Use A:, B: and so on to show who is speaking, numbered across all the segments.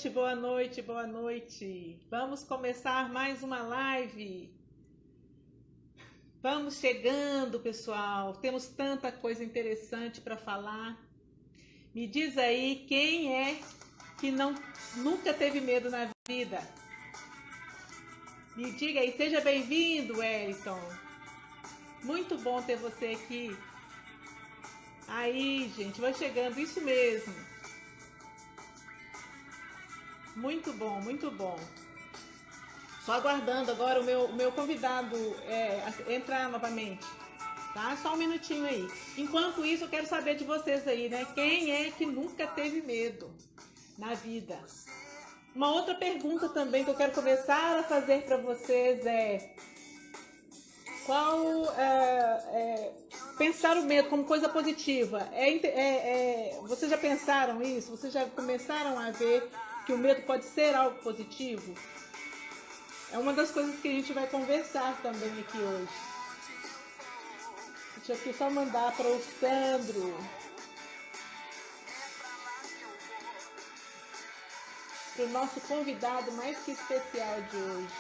A: noite, boa noite, boa noite. Vamos começar mais uma live. Vamos chegando, pessoal. Temos tanta coisa interessante para falar. Me diz aí quem é que nunca teve medo na vida. Me diga aí, seja bem-vindo, Wellington. Muito bom ter você aqui. Aí, gente, vai chegando, isso mesmo. Muito bom, muito bom. Só aguardando agora o meu convidado entrar novamente, tá? Só um minutinho aí. Enquanto isso, eu quero saber de vocês aí, né? Quem é que nunca teve medo na vida? Uma outra pergunta também que eu quero começar a fazer para vocês é... pensar o medo como coisa positiva. Vocês já pensaram isso? Vocês já começaram a ver que o medo pode ser algo positivo? É uma das coisas que a gente vai conversar também aqui hoje. Deixa eu aqui só mandar para o Sandro. Para o nosso convidado mais que especial de hoje.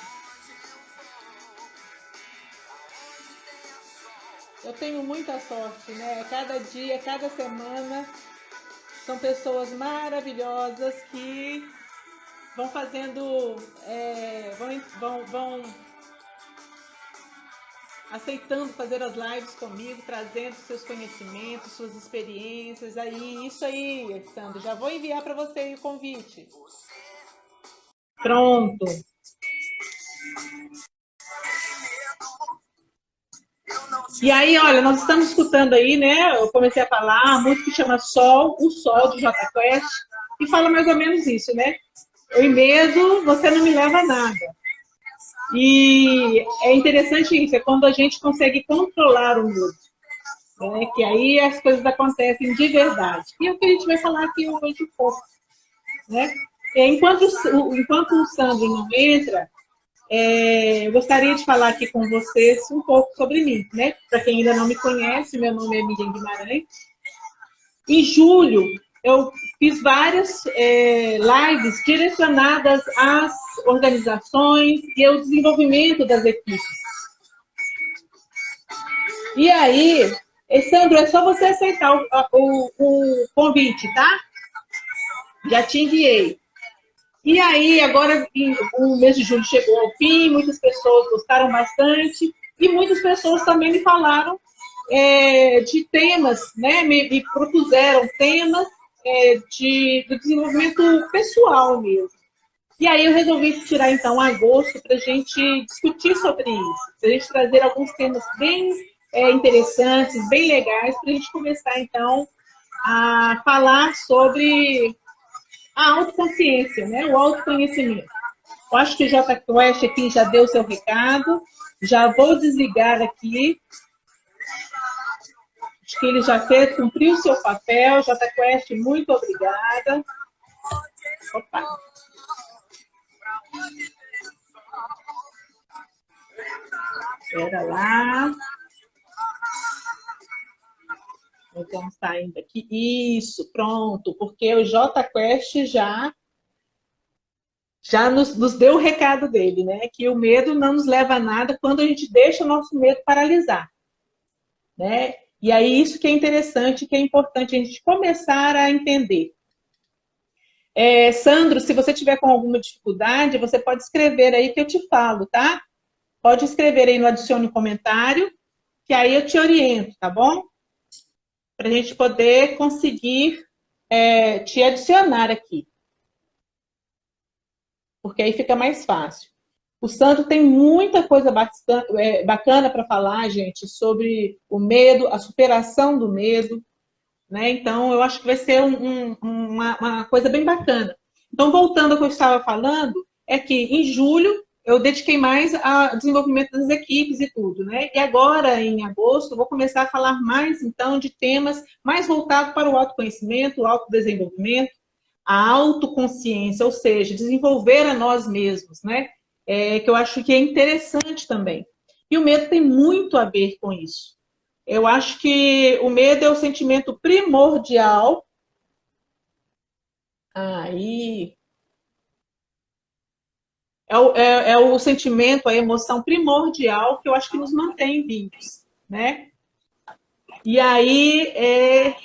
A: Eu tenho muita sorte, né? Cada dia, cada semana, são pessoas maravilhosas que vão fazendo, vão aceitando fazer as lives comigo, trazendo seus conhecimentos, suas experiências. Aí, isso aí, Sandro, já vou enviar para você o convite. Pronto. E aí, olha, nós estamos escutando aí, né? Eu comecei a falar, a música chama Sol, o Sol, do Jota Quest, e fala mais ou menos isso, né? Em medo, você não me leva a nada. E é interessante isso, é quando a gente consegue controlar o medo, né? Que aí as coisas acontecem de verdade. E é o que a gente vai falar aqui hoje um pouco, né? Enquanto o Sandro não entra, eu gostaria de falar aqui com vocês um pouco sobre mim, né? Para quem ainda não me conhece, meu nome é Miriam Guimarães. Em julho, eu fiz várias lives direcionadas às organizações e ao desenvolvimento das equipes. E aí, Sandro, é só você aceitar o convite, tá? Já te enviei. E aí, agora o mês de julho chegou ao fim, muitas pessoas gostaram bastante e muitas pessoas também me falaram de temas, né? Me propuseram temas do desenvolvimento pessoal mesmo. E aí eu resolvi tirar, então, agosto para a gente discutir sobre isso, para a gente trazer alguns temas bem interessantes, bem legais, para a gente começar, então, a falar sobre a autoconsciência, né? O autoconhecimento. Eu acho que o Jota Quest aqui já deu o seu recado. Já vou desligar aqui. Acho que ele já fez, cumpriu o seu papel. Jota Quest, muito obrigada. Opa. Espera lá. Nós vamos saindo aqui. Isso, pronto. Porque o Jota Quest já nos deu o recado dele, né? Que o medo não nos leva a nada quando a gente deixa o nosso medo paralisar, né? E aí isso que é interessante, que é importante a gente começar a entender. Sandro, se você tiver com alguma dificuldade, você pode escrever aí que eu te falo, tá? Pode escrever aí no adicione um comentário, que aí eu te oriento, tá bom? Para a gente poder conseguir te adicionar aqui. Porque aí fica mais fácil. O Sandro tem muita coisa bacana para falar, gente, sobre o medo, a superação do medo, né? Então, eu acho que vai ser uma coisa bem bacana. Então, voltando ao que eu estava falando, é que em julho eu dediquei mais ao desenvolvimento das equipes e tudo, né? E agora, em agosto, eu vou começar a falar mais, então, de temas mais voltados para o autoconhecimento, o autodesenvolvimento, a autoconsciência, ou seja, desenvolver a nós mesmos, né? Que eu acho que é interessante também. E o medo tem muito a ver com isso. Eu acho que o medo é o sentimento primordial. Aí, é o sentimento, a emoção primordial que eu acho que nos mantém vivos, né? E aí,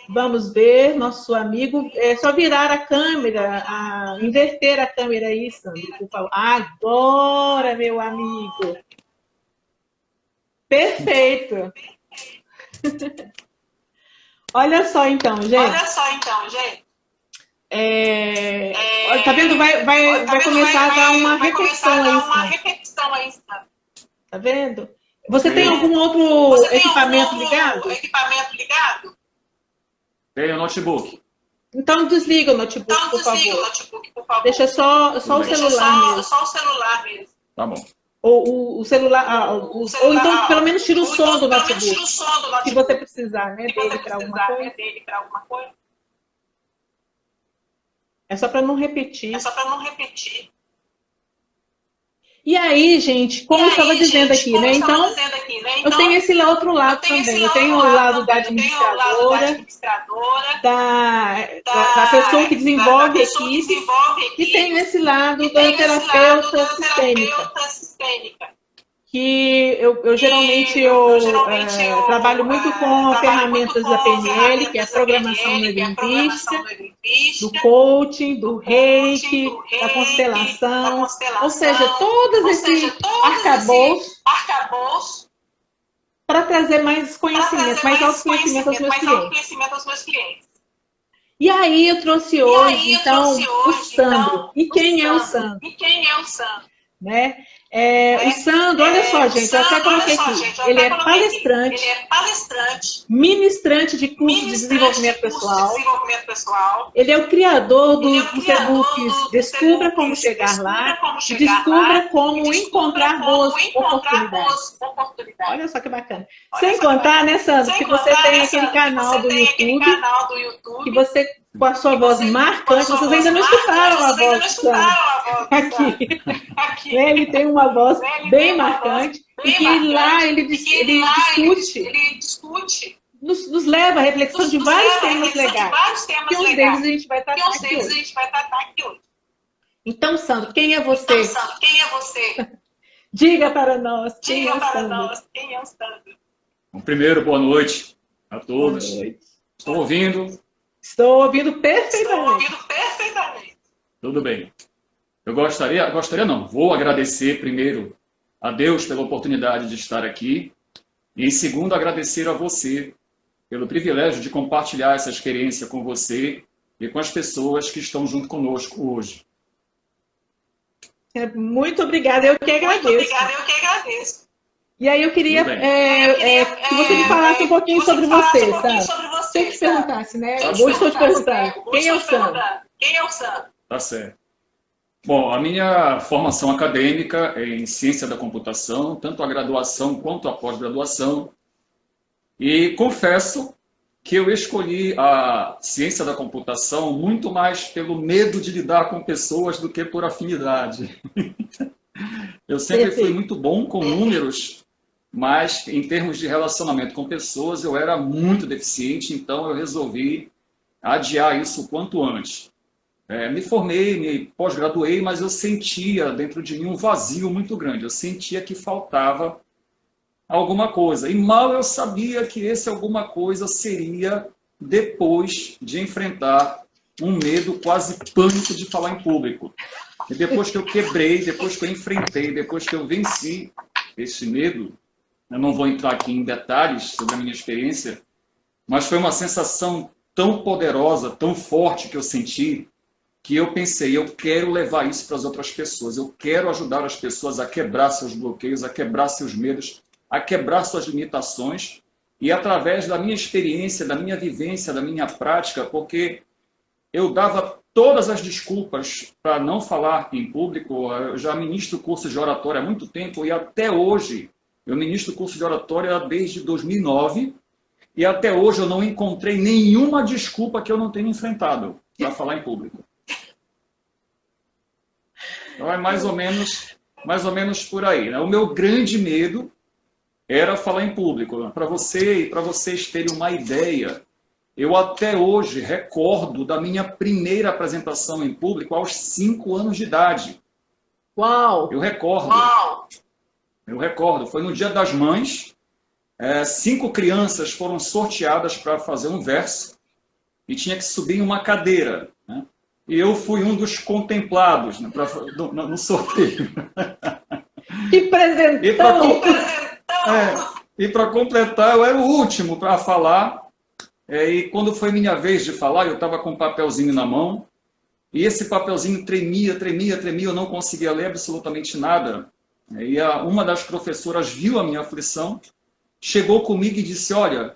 A: vamos ver, nosso amigo, é só virar a câmera, inverter a câmera aí, Sandro, por favor. Agora, meu amigo. Perfeito. Olha só então, gente. Tá vendo? Vai começar a dar uma repetição aí, Sandro. Tá vendo? Você tem algum outro equipamento ligado?
B: Tem o notebook.
A: Então desliga o notebook, por favor. Deixa só o celular mesmo.
B: Tá bom.
A: Ou o celular, ou então pelo menos tira o som do notebook. Se você precisar, né, dele para alguma coisa. É só para não repetir. E aí, gente, como eu estava dizendo aqui, né? Então, eu tenho esse outro lado também. Eu tenho o lado da administradora, da pessoa que desenvolve a equipe, e tenho esse lado da terapeuta sistêmica. Que eu geralmente trabalho muito com ferramentas da PNL, que é a programação neurolinguística, do coaching, do reiki, da constelação, ou seja, todos esses arcabouços para trazer mais conhecimento, mais autoconhecimento aos meus clientes. E aí eu trouxe hoje, então, o Sandro. E quem é o Sandro? Né? O Sandro, olha só, gente, eu até coloquei aqui. Ele é palestrante, ministrante de curso de desenvolvimento pessoal. Ele é o criador dos e-books Descubra Como Chegar Lá e Descubra Como Encontrar Boas Oportunidades. Olha só que bacana. Sem contar, né, Sandro, que você tem aquele canal do YouTube, que você, com a sua voz marcante, vocês ainda não escutaram a voz do Sandro aqui. Ele tem uma voz bem marcante, e que lá ele discute, nos leva à reflexão de vários temas legais, que um deles a gente vai tratar aqui hoje. Então, Sandro, quem é você? Diga para nós, quem é o Sandro?
B: Bom, primeiro, boa noite a todos.
A: Boa noite.
B: Estão ouvindo?
A: Estou ouvindo perfeitamente.
B: Tudo bem. Eu gostaria não, vou agradecer primeiro a Deus pela oportunidade de estar aqui e, em segundo, agradecer a você pelo privilégio de compartilhar essa experiência com você e com as pessoas que estão junto conosco hoje.
A: Muito obrigada, eu que agradeço. E aí eu queria que você me falasse um pouquinho sobre você, sabe? Se eu te perguntasse, né? Hoje estou te perguntando, quem é o Sandro?
B: Tá certo. Bom, a minha formação acadêmica é em ciência da computação, tanto a graduação quanto a pós-graduação. E confesso que eu escolhi a ciência da computação muito mais pelo medo de lidar com pessoas do que por afinidade. Eu sempre fui muito bom com números, mas em termos de relacionamento com pessoas eu era muito deficiente, então eu resolvi adiar isso o quanto antes. Me formei, me pós-graduei, mas eu sentia dentro de mim um vazio muito grande. Eu sentia que faltava alguma coisa. E mal eu sabia que esse alguma coisa seria depois de enfrentar um medo quase pânico de falar em público. E depois que eu quebrei, depois que eu enfrentei, depois que eu venci esse medo, eu não vou entrar aqui em detalhes sobre a minha experiência, mas foi uma sensação tão poderosa, tão forte que eu senti, que eu pensei, eu quero levar isso para as outras pessoas, eu quero ajudar as pessoas a quebrar seus bloqueios, a quebrar seus medos, a quebrar suas limitações, e através da minha experiência, da minha vivência, da minha prática, porque eu dava todas as desculpas para não falar em público. Eu já ministro curso de oratória há muito tempo, e até hoje eu ministro curso de oratória desde 2009, e até hoje eu não encontrei nenhuma desculpa que eu não tenha enfrentado para falar em público. Então é mais ou menos por aí, né? O meu grande medo era falar em público. Para vocês terem uma ideia, eu até hoje recordo da minha primeira apresentação em público aos 5 anos de idade.
A: Uau!
B: Eu recordo. Eu recordo. Foi no Dia das Mães. 5 crianças foram sorteadas para fazer um verso e tinha que subir em uma cadeira, né? E eu fui um dos contemplados, né, no sorteio.
A: Que presentão!
B: E para completar, eu era o último para falar. E quando foi minha vez de falar, eu estava com um papelzinho na mão. E esse papelzinho tremia, eu não conseguia ler absolutamente nada. E uma das professoras viu a minha aflição, chegou comigo e disse, olha,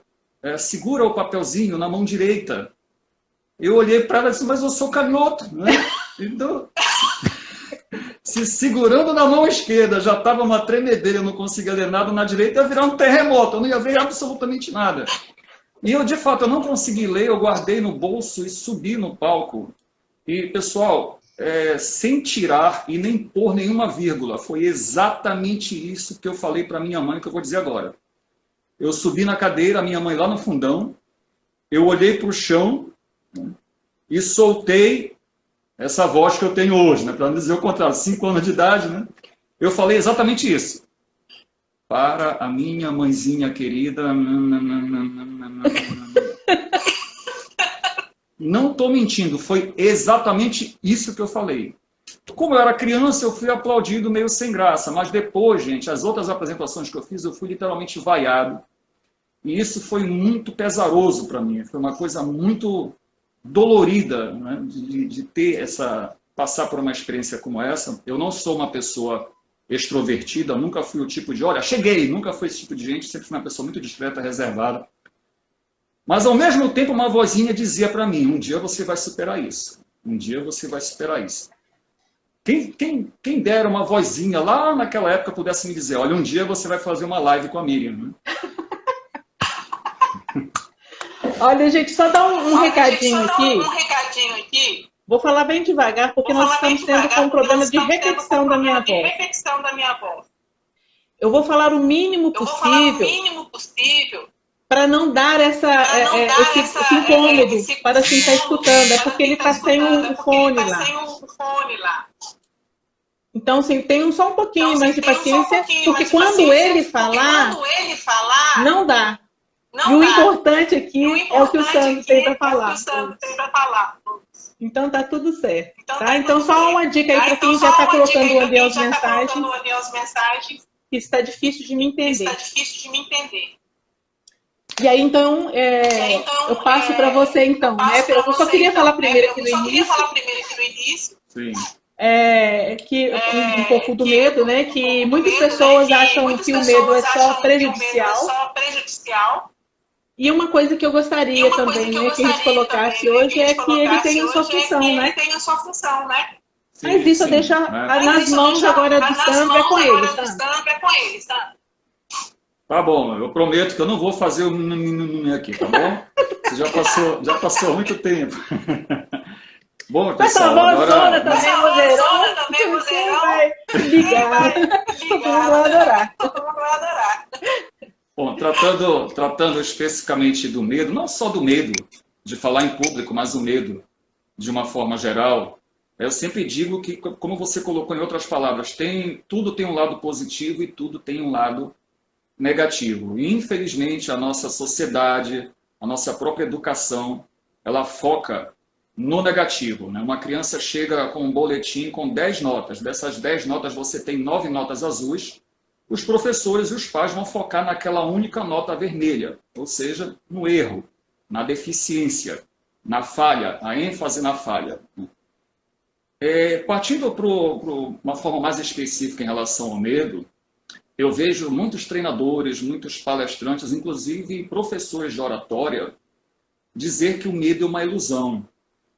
B: segura o papelzinho na mão direita. Eu olhei para ela e disse, mas eu sou canhoto, né? Então, se segurando na mão esquerda já estava uma tremedeira, eu não conseguia ler nada, na direita ia virar um terremoto, eu não ia ver absolutamente nada. E eu, de fato, eu não consegui ler, eu guardei no bolso e subi no palco. E, pessoal, sem tirar e nem pôr nenhuma vírgula, foi exatamente isso que eu falei para minha mãe, que eu vou dizer agora. Eu subi na cadeira, a minha mãe lá no fundão, eu olhei para o chão, né, e soltei essa voz que eu tenho hoje, né, para não dizer o contrário, 5 anos de idade, né, eu falei exatamente isso. Para a minha mãezinha querida... Não estou mentindo, foi exatamente isso que eu falei. Como eu era criança, eu fui aplaudido meio sem graça, mas depois, gente, as outras apresentações que eu fiz, eu fui literalmente vaiado. E isso foi muito pesaroso para mim, foi uma coisa muito dolorida, né, de ter passar por uma experiência como essa. Eu não sou uma pessoa extrovertida, nunca fui o tipo de, olha, cheguei, nunca fui esse tipo de gente, sempre fui uma pessoa muito discreta, reservada. Mas, ao mesmo tempo, uma vozinha dizia para mim, um dia você vai superar isso. Um dia você vai superar isso. Quem dera uma vozinha lá naquela época pudesse me dizer, olha, um dia você vai fazer uma live com a Miriam. Né?
A: Olha, gente, só dar um recadinho aqui. Vou falar bem devagar, porque nós estamos tendo um problema de repetição da minha voz. Eu vou falar o mínimo possível para não dar esse incômodo para quem está escutando. É porque ele está sem o fone lá. Então, assim, tem só um pouquinho mais de paciência, porque quando ele falar, não dá. E o importante aqui é o que o Sandro tem para falar. Então, tá tudo certo. Tá? Então, só uma dica aí para quem já está colocando ali as mensagens, que está difícil de me entender. E aí, então, eu passo para você, então, né? Eu só queria falar primeiro aqui no início.
B: Sim.
A: Um pouco do medo, né? Que muitas pessoas acham que o medo é só prejudicial. E uma coisa que eu gostaria também, né, que a gente colocasse hoje é que ele tem a sua função, né? Mas isso eu deixo nas mãos agora do Sandro, é com ele, tá?
B: Tá bom, eu prometo que eu não vou fazer o aqui, tá bom? Você já passou muito tempo. Bom, pessoal,
A: agora... também, você vai ligar. Todo mundo vai adorar.
B: Bom, tratando especificamente do medo, não só do medo de falar em público, mas o medo de uma forma geral, eu sempre digo que, como você colocou em outras palavras, tudo tem um lado positivo e tudo tem um lado negativo. E, infelizmente, a nossa sociedade, a nossa própria educação, ela foca no negativo. Né? Uma criança chega com um boletim com 10 notas. Dessas 10 notas, você tem 9 notas azuis. Os professores e os pais vão focar naquela única nota vermelha, ou seja, no erro, na deficiência, na falha, a ênfase na falha. Partindo para uma forma mais específica em relação ao medo, eu vejo muitos treinadores, muitos palestrantes, inclusive professores de oratória, dizer que o medo é uma ilusão.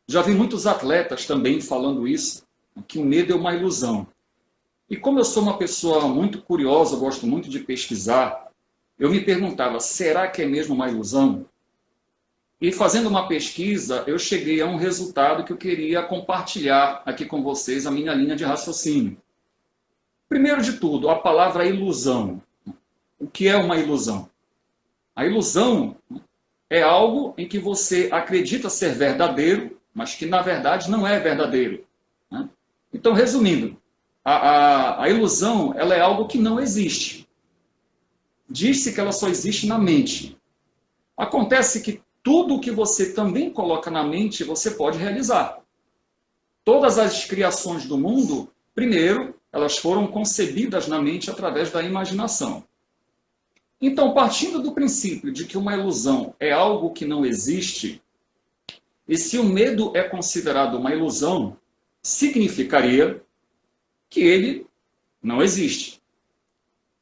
B: Já vi muitos atletas também falando isso, que o medo é uma ilusão. E como eu sou uma pessoa muito curiosa, eu gosto muito de pesquisar, eu me perguntava, será que é mesmo uma ilusão? E fazendo uma pesquisa, eu cheguei a um resultado que eu queria compartilhar aqui com vocês, a minha linha de raciocínio. Primeiro de tudo, a palavra ilusão. O que é uma ilusão? A ilusão é algo em que você acredita ser verdadeiro, mas que na verdade não é verdadeiro. Então, resumindo, a ilusão, ela é algo que não existe. Diz-se que ela só existe na mente. Acontece que tudo que você também coloca na mente, você pode realizar. Todas as criações do mundo, primeiro, elas foram concebidas na mente através da imaginação. Então, partindo do princípio de que uma ilusão é algo que não existe, e se o medo é considerado uma ilusão, significaria que ele não existe.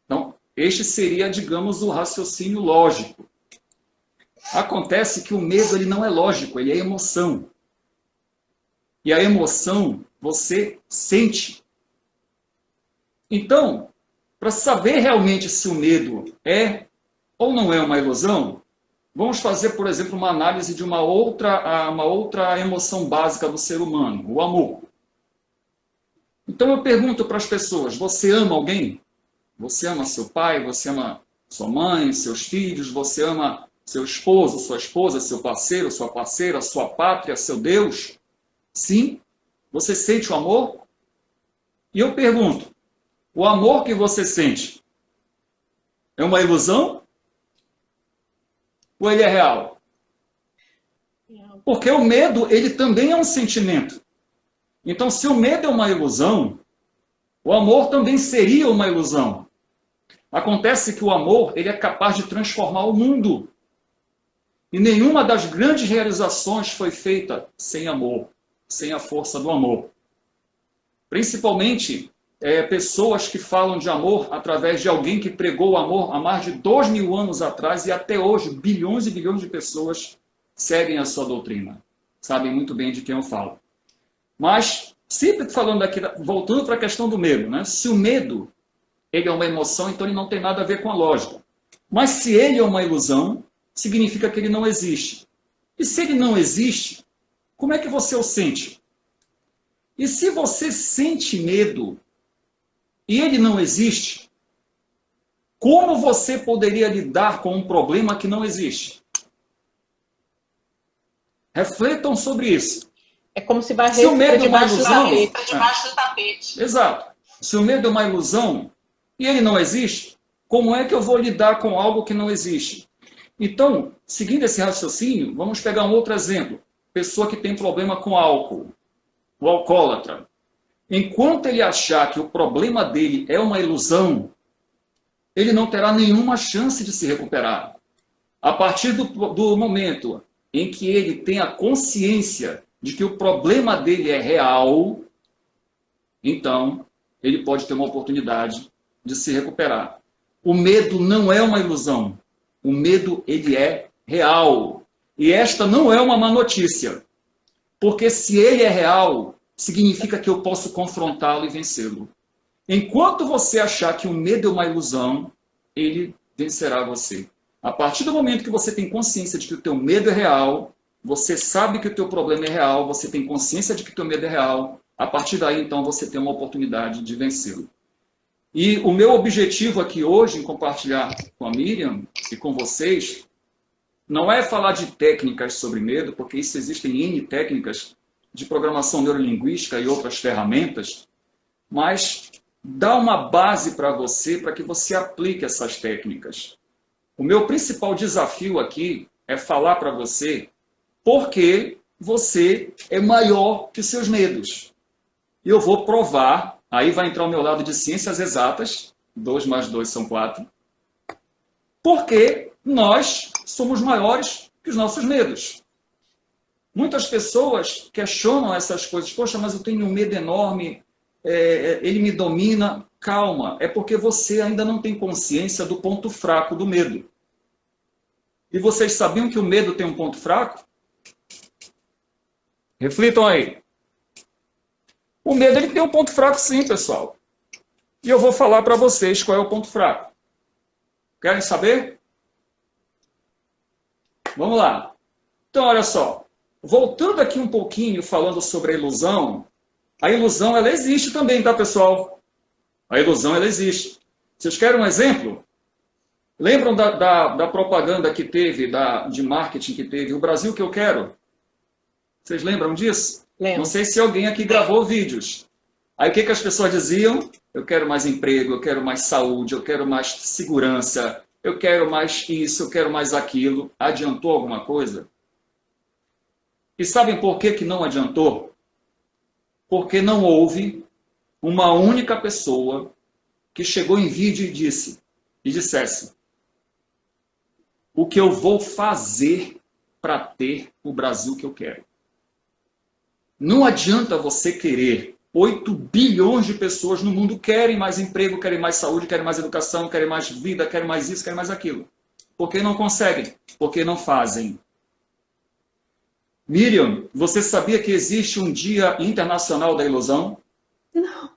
B: Então, este seria, digamos, o raciocínio lógico. Acontece que o medo ele não é lógico, ele é emoção. E a emoção você sente. Então, para saber realmente se o medo é ou não é uma ilusão, vamos fazer, por exemplo, uma análise de uma outra emoção básica do ser humano, o amor. Então eu pergunto para as pessoas, você ama alguém? Você ama seu pai, você ama sua mãe, seus filhos, você ama seu esposo, sua esposa, seu parceiro, sua parceira, sua pátria, seu Deus? Sim? Você sente o amor? E eu pergunto, o amor que você sente é uma ilusão? Ou ele é real? Porque o medo, ele também é um sentimento. Então, se o medo é uma ilusão, o amor também seria uma ilusão. Acontece que o amor, ele é capaz de transformar o mundo. E nenhuma das grandes realizações foi feita sem amor, sem a força do amor. Principalmente pessoas que falam de amor através de alguém que pregou o amor há mais de 2.000 anos atrás e até hoje bilhões e bilhões de pessoas seguem a sua doutrina. Sabem muito bem de quem eu falo. Mas, sempre falando aqui, voltando para a questão do medo, né? Se o medo ele é uma emoção, então ele não tem nada a ver com a lógica. Mas se ele é uma ilusão, significa que ele não existe. E se ele não existe, como é que você o sente? E se você sente medo e ele não existe, como você poderia lidar com um problema que não existe? Refletam sobre isso.
A: É como se barresse por debaixo do tapete.
B: Exato. Se o medo é uma ilusão e ele não existe, como é que eu vou lidar com algo que não existe? Então, seguindo esse raciocínio, vamos pegar um outro exemplo. Pessoa que tem problema com álcool, o alcoólatra. Enquanto ele achar que o problema dele é uma ilusão, ele não terá nenhuma chance de se recuperar. A partir do momento em que ele tem a consciência de que o problema dele é real, então ele pode ter uma oportunidade de se recuperar. O medo não é uma ilusão. O medo, ele é real. E esta não é uma má notícia. Porque se ele é real, significa que eu posso confrontá-lo e vencê-lo. Enquanto você achar que o medo é uma ilusão, ele vencerá você. A partir do momento que você tem consciência de que o teu medo é real, você sabe que o teu problema é real, você tem consciência de que o teu medo é real, a partir daí, então, você tem uma oportunidade de vencê-lo. E o meu objetivo aqui hoje, em compartilhar com a Miriam e com vocês, não é falar de técnicas sobre medo, porque isso existem N técnicas de programação neurolinguística e outras ferramentas, mas dar uma base para você, para que você aplique essas técnicas. O meu principal desafio aqui é falar para você porque você é maior que seus medos. E eu vou provar, aí vai entrar o meu lado de ciências exatas, 2 mais 2 são 4, porque nós somos maiores que os nossos medos. Muitas pessoas questionam essas coisas. Poxa, mas eu tenho um medo enorme, ele me domina. Calma, é porque você ainda não tem consciência do ponto fraco do medo. E vocês sabiam que o medo tem um ponto fraco? Reflitam aí. O medo ele tem um ponto fraco sim, pessoal. E eu vou falar para vocês qual é o ponto fraco. Querem saber? Vamos lá. Então, olha só. Voltando aqui um pouquinho, falando sobre a ilusão ela existe também, tá, pessoal? A ilusão, ela existe. Vocês querem um exemplo? Lembram da propaganda que teve, de marketing que teve, o Brasil que eu quero? Vocês lembram disso?
A: Lembro.
B: Não sei se alguém aqui gravou vídeos. Aí o que as pessoas diziam? Eu quero mais emprego, eu quero mais saúde, eu quero mais segurança, eu quero mais isso, eu quero mais aquilo. Adiantou alguma coisa? E sabem por que não adiantou? Porque não houve uma única pessoa que chegou em vídeo e dissesse: o que eu vou fazer para ter o Brasil que eu quero. Não adianta você querer. 8 bilhões de pessoas no mundo querem mais emprego, querem mais saúde, querem mais educação, querem mais vida, querem mais isso, querem mais aquilo. Por que não conseguem? Porque não fazem. Miriam, você sabia que existe um Dia Internacional da Ilusão?
A: Não.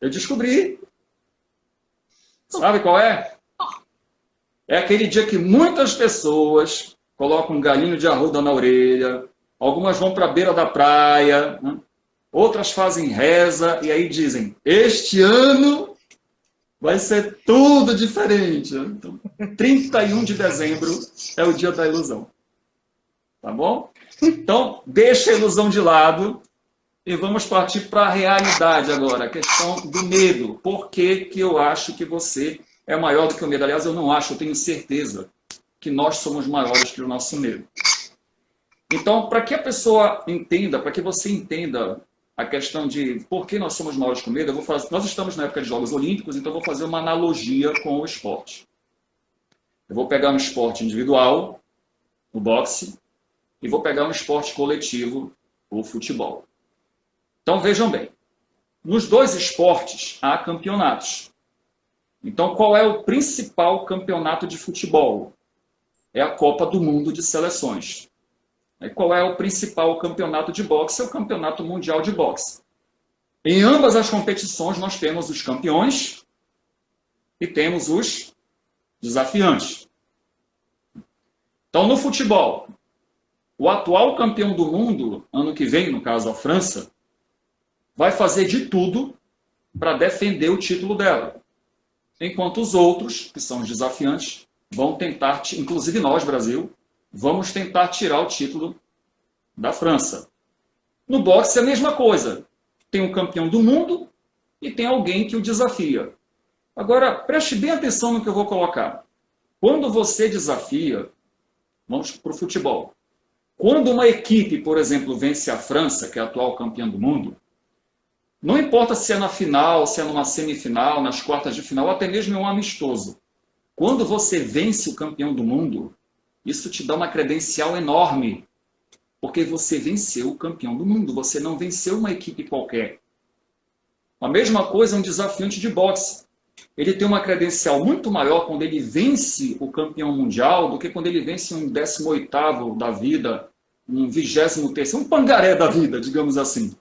B: Eu descobri. Sabe qual é? É aquele dia que muitas pessoas colocam um galinho de arruda na orelha, algumas vão para a beira da praia, né? Outras fazem reza e aí dizem: este ano vai ser tudo diferente. Então, 31 de dezembro é o dia da ilusão. Tá bom? Então, deixa a ilusão de lado e vamos partir para a realidade agora, a questão do medo. Por que que eu acho que você é maior do que o medo? Aliás, eu não acho, eu tenho certeza que nós somos maiores que o nosso medo. Então, para que a pessoa entenda, para que você entenda a questão de por que nós somos maiores que o medo, nós estamos na época de Jogos Olímpicos, então eu vou fazer uma analogia com o esporte. Eu vou pegar um esporte individual, o boxe, e vou pegar um esporte coletivo, o futebol. Então vejam bem, nos dois esportes há campeonatos. Então qual é o principal campeonato de futebol? É a Copa do Mundo de Seleções. E qual é o principal campeonato de boxe? É o Campeonato Mundial de Boxe. Em ambas as competições nós temos os campeões e temos os desafiantes. Então no futebol, o atual campeão do mundo, ano que vem, no caso a França, vai fazer de tudo para defender o título dela. Enquanto os outros, que são os desafiantes, vão tentar, inclusive nós, Brasil, vamos tentar tirar o título da França. No boxe é a mesma coisa. Tem um campeão do mundo e tem alguém que o desafia. Agora, preste bem atenção no que eu vou colocar. Quando você desafia, vamos para o futebol. Quando uma equipe, por exemplo, vence a França, que é a atual campeã do mundo, não importa se é na final, se é numa semifinal, nas quartas de final, ou até mesmo em um amistoso. Quando você vence o campeão do mundo, isso te dá uma credencial enorme, porque você venceu o campeão do mundo, você não venceu uma equipe qualquer. A mesma coisa um desafiante de boxe. Ele tem uma credencial muito maior quando ele vence o campeão mundial do que quando ele vence um 18º da vida, um 23º, um pangaré da vida, digamos assim.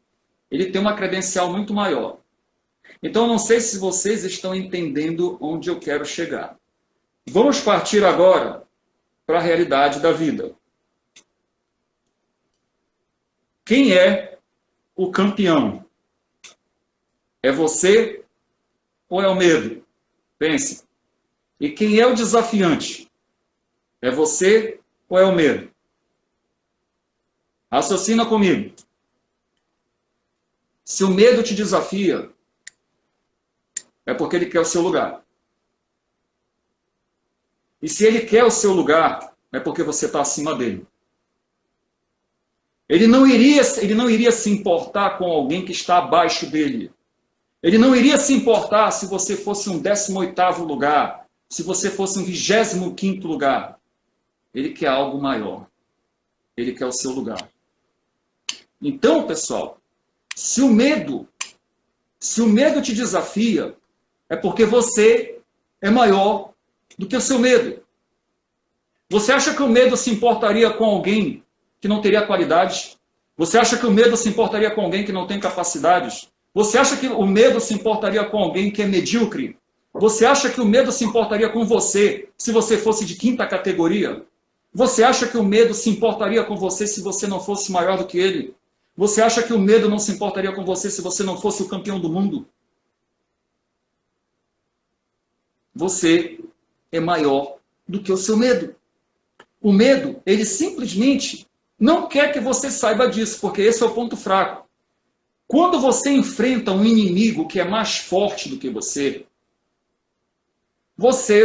B: Ele tem uma credencial muito maior. Então, não sei se vocês estão entendendo onde eu quero chegar. Vamos partir agora para a realidade da vida. Quem é o campeão? É você ou é o medo? Pense. E quem é o desafiante? É você ou é o medo? Raciocina comigo. Se o medo te desafia, é porque ele quer o seu lugar. E se ele quer o seu lugar, é porque você está acima dele. Ele não iria se importar com alguém que está abaixo dele. Ele não iria se importar se você fosse um 18º lugar, se você fosse um 25º lugar. Ele quer algo maior. Ele quer o seu lugar. Então, pessoal, se o medo te desafia, é porque você é maior do que o seu medo. Você acha que o medo se importaria com alguém que não teria qualidades? Você acha que o medo se importaria com alguém que não tem capacidades? Você acha que o medo se importaria com alguém que é medíocre? Você acha que o medo se importaria com você se você fosse de 5ª categoria? Você acha que o medo se importaria com você se você não fosse maior do que ele? Você acha que o medo não se importaria com você se você não fosse o campeão do mundo? Você é maior do que o seu medo. O medo, ele simplesmente não quer que você saiba disso, porque esse é o ponto fraco. Quando você enfrenta um inimigo que é mais forte do que você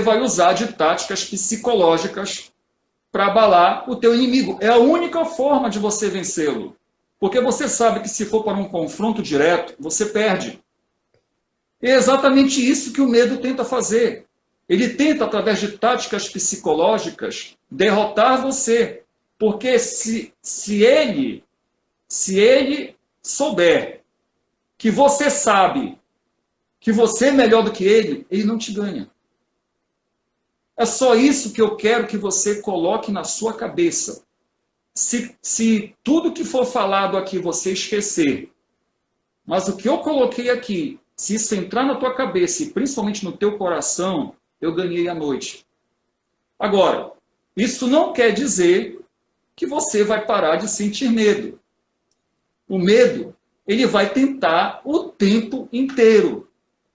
B: vai usar de táticas psicológicas para abalar o teu inimigo. É a única forma de você vencê-lo. Porque você sabe que se for para um confronto direto, você perde. É exatamente isso que o medo tenta fazer. Ele tenta, através de táticas psicológicas, derrotar você. Porque se ele souber que você sabe que você é melhor do que ele não te ganha. É só isso que eu quero que você coloque na sua cabeça. Se tudo que for falado aqui você esquecer, mas o que eu coloquei aqui, se isso entrar na tua cabeça e principalmente no teu coração, eu ganhei a noite. Agora, isso não quer dizer que você vai parar de sentir medo. O medo, ele vai tentar o tempo inteiro.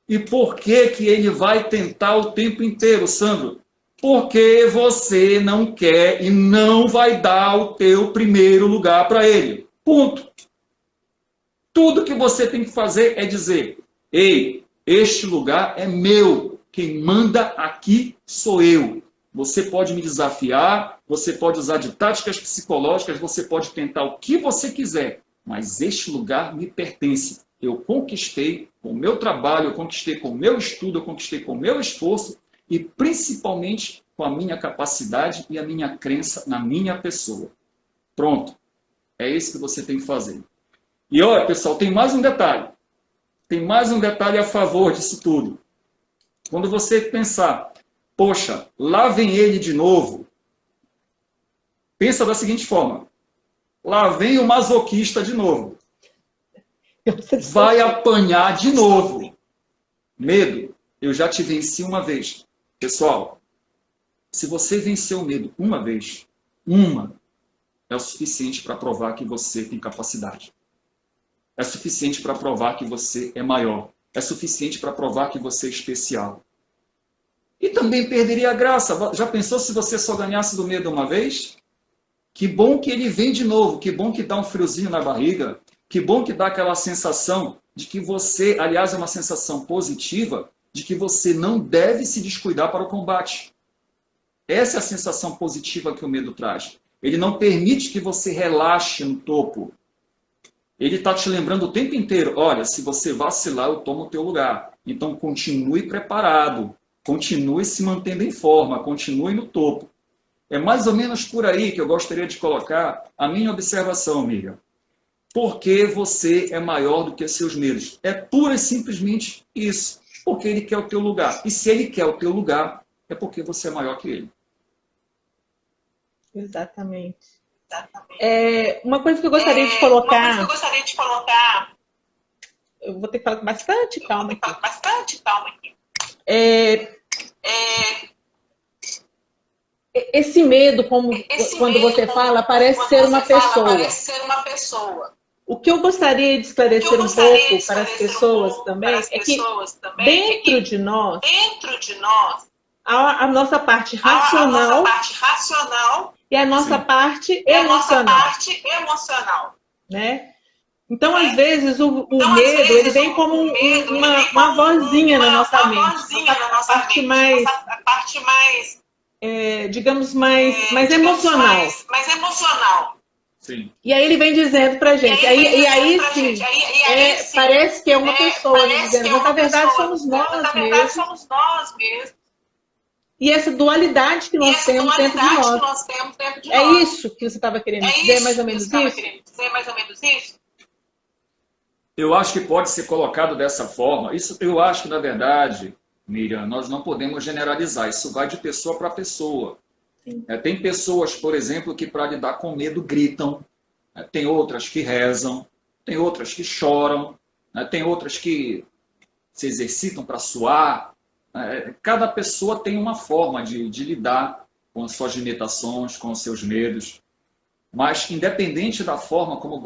B: E por que que ele vai tentar o tempo inteiro, Sandro? Porque você não quer e não vai dar o teu primeiro lugar para ele. Ponto. Tudo que você tem que fazer é dizer: ei, este lugar é meu. Quem manda aqui sou eu. Você pode me desafiar, você pode usar de táticas psicológicas, você pode tentar o que você quiser, mas este lugar me pertence. Eu conquistei com o meu trabalho, eu conquistei com o meu estudo, eu conquistei com o meu esforço e principalmente com a minha capacidade e a minha crença na minha pessoa. Pronto. É isso que você tem que fazer. E olha, pessoal, tem mais um detalhe. Tem mais um detalhe a favor disso tudo. Quando você pensar, poxa, lá vem ele de novo, pensa da seguinte forma: lá vem o masoquista de novo. Vai apanhar de novo. Medo, eu já te venci uma vez. Pessoal, se você venceu o medo uma vez, é o suficiente para provar que você tem capacidade. É suficiente para provar que você é maior. É suficiente para provar que você é especial. E também perderia a graça. Já pensou se você só ganhasse do medo uma vez? Que bom que ele vem de novo. Que bom que dá um friozinho na barriga. Que bom que dá aquela sensação de que você, aliás, é uma sensação positiva, de que você não deve se descuidar para o combate. Essa é a sensação positiva que o medo traz. Ele não permite que você relaxe no topo. Ele está te lembrando o tempo inteiro: olha, se você vacilar, eu tomo o teu lugar. Então, continue preparado. Continue se mantendo em forma. Continue no topo. É mais ou menos por aí que eu gostaria de colocar a minha observação, amiga. Porque você é maior do que seus medos. É pura e simplesmente isso. Porque ele quer o teu lugar. E se ele quer o teu lugar, é porque você é maior que ele.
A: Exatamente. Uma coisa que eu gostaria de colocar. Eu vou ter que falar com bastante calma aqui. Esse medo, quando você fala, parece ser uma pessoa. O que eu gostaria de esclarecer um pouco para as pessoas também é que dentro de nós, a nossa parte racional e a nossa parte emocional. Né? Então, às vezes, o medo ele vem como uma vozinha na nossa mente. A parte mais, digamos, mais emocional.
B: Sim.
A: E aí ele vem dizendo pra gente. Aí sim, parece que é uma pessoa dizendo, mas na verdade somos nós mesmos. E essa dualidade que nós temos dentro de nós. É isso que você estava querendo dizer, mais ou menos isso?
B: Eu acho que pode ser colocado dessa forma. Isso, eu acho que, na verdade, Miriam, nós não podemos generalizar. Isso vai de pessoa para pessoa. Tem pessoas, por exemplo, que para lidar com medo gritam. Tem outras que rezam. Tem outras que choram. Tem outras que se exercitam para suar. Cada pessoa tem uma forma de lidar com as suas limitações, com os seus medos. Mas, independente da forma como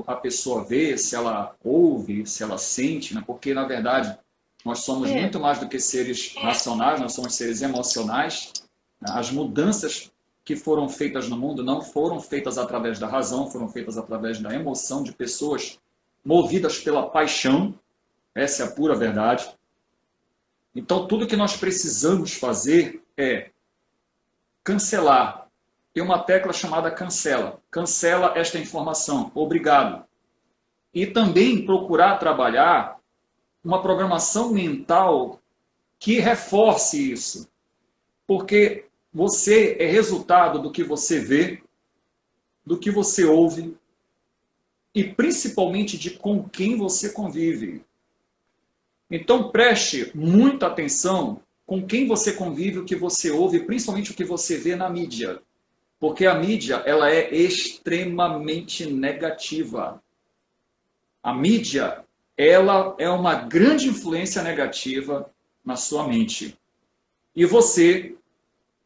B: a pessoa vê, se ela ouve, se ela sente, né? Porque, na verdade, nós somos muito mais do que seres racionais, nós somos seres emocionais. As mudanças que foram feitas no mundo não foram feitas através da razão, foram feitas através da emoção de pessoas movidas pela paixão, essa é a pura verdade. Então, tudo que nós precisamos fazer é cancelar. Tem uma tecla chamada cancela. Cancela esta informação. Obrigado. E também procurar trabalhar uma programação mental que reforce isso. Porque você é resultado do que você vê, do que você ouve e principalmente de com quem você convive. Então preste muita atenção com quem você convive, o que você ouve, principalmente o que você vê na mídia. Porque a mídia, ela é extremamente negativa. A mídia, ela é uma grande influência negativa na sua mente. E você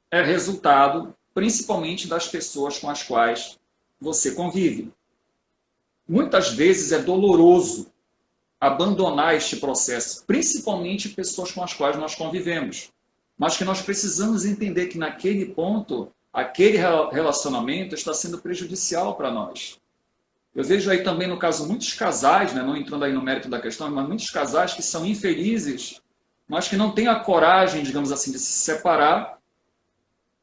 B: é resultado, principalmente, das pessoas com as quais você convive. Muitas vezes é doloroso abandonar este processo, principalmente pessoas com as quais nós convivemos. Mas que nós precisamos entender que naquele ponto, aquele relacionamento está sendo prejudicial para nós. Eu vejo aí também no caso muitos casais, né, não entrando aí no mérito da questão, mas muitos casais que são infelizes, mas que não têm a coragem, digamos assim, de se separar,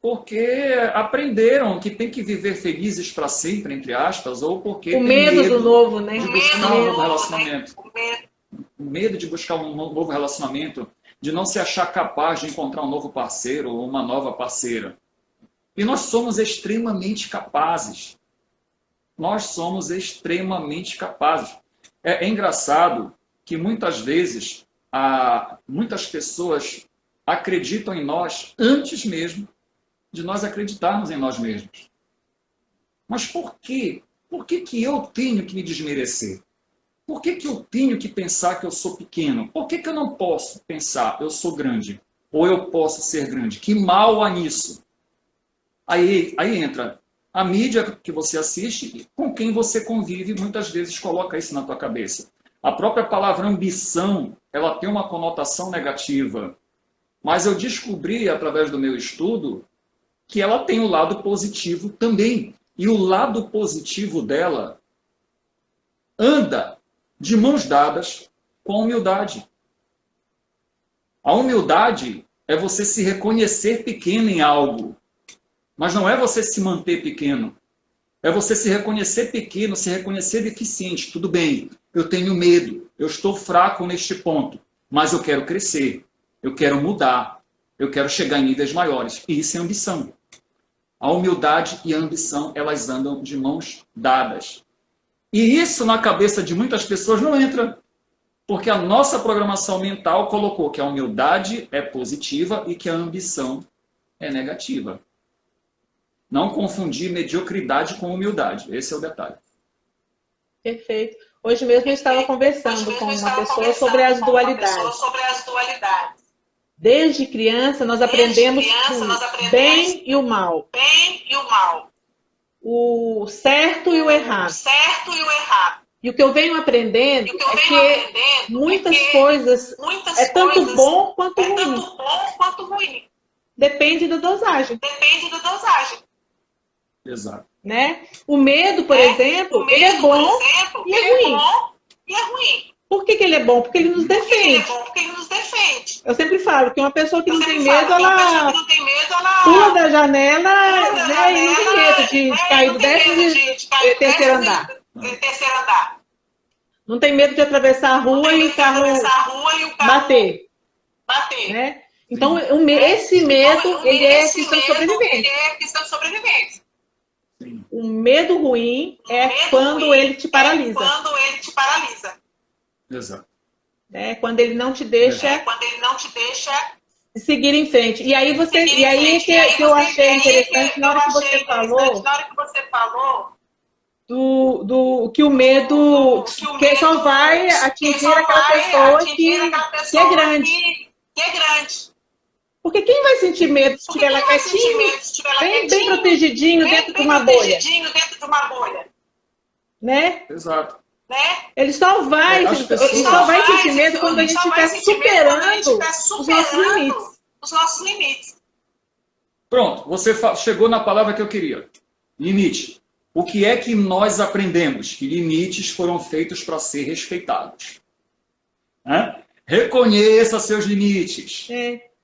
B: porque aprenderam que tem que viver felizes para sempre, entre aspas, ou porque
A: o medo do novo, né?
B: De buscar um novo relacionamento. O medo de buscar um novo relacionamento, de não se achar capaz de encontrar um novo parceiro ou uma nova parceira. E nós somos extremamente capazes. Nós somos extremamente capazes. É engraçado que muitas vezes muitas pessoas acreditam em nós antes mesmo de nós acreditarmos em nós mesmos. Mas por quê? Por que que eu tenho que me desmerecer? Por que que eu tenho que pensar que eu sou pequeno? Por que que eu não posso pensar eu sou grande? Ou eu posso ser grande? Que mal há nisso? Aí entra a mídia que você assiste e com quem você convive, muitas vezes coloca isso na tua cabeça. A própria palavra ambição, ela tem uma conotação negativa. Mas eu descobri, através do meu estudo, que ela tem o lado positivo também. E o lado positivo dela anda de mãos dadas com a humildade. A humildade é você se reconhecer pequeno em algo. Mas não é você se manter pequeno. É você se reconhecer pequeno, se reconhecer deficiente. Tudo bem, eu tenho medo, eu estou fraco neste ponto, mas eu quero crescer, eu quero mudar, eu quero chegar em níveis maiores. E isso é ambição. A humildade e a ambição, elas andam de mãos dadas. E isso na cabeça de muitas pessoas não entra. Porque a nossa programação mental colocou que a humildade é positiva e que a ambição é negativa. Não confundir mediocridade com humildade. Esse é o detalhe.
A: Perfeito. Hoje mesmo eu estava conversando com uma pessoa sobre as dualidades. Desde criança, nós aprendemos o bem e o mal. O certo e o errado. E o que eu venho aprendendo é que muitas coisas é tanto bom quanto ruim. Depende da dosagem.
B: Exato.
A: Né? O medo, por exemplo, ele é bom e é ruim. Por que ele é bom? Porque ele nos defende. Eu sempre falo que uma pessoa que não tem medo, ela pula da janela, né, e não tem medo de cair do 13º andar. Não tem medo de atravessar a rua e o carro bater. Né? Então, esse medo, ele é questão de sobrevivência. O medo ruim é quando ele te paralisa.
B: Exato.
A: Né? Quando ele não te deixa seguir em frente. E aí que eu achei interessante na hora que você falou do que o medo que só vai atingir aquela pessoa que é grande. Porque quem vai sentir medo se estiver lá quietinho, bem protegidinho dentro de uma bolha? Né?
B: Exato.
A: Ele só vai sentir medo quando a gente estiver superando os nossos limites.
B: Pronto, você chegou na palavra que eu queria. Limite. o que é que nós aprendemos? Que limites foram feitos para ser respeitados. Né? Reconheça seus limites.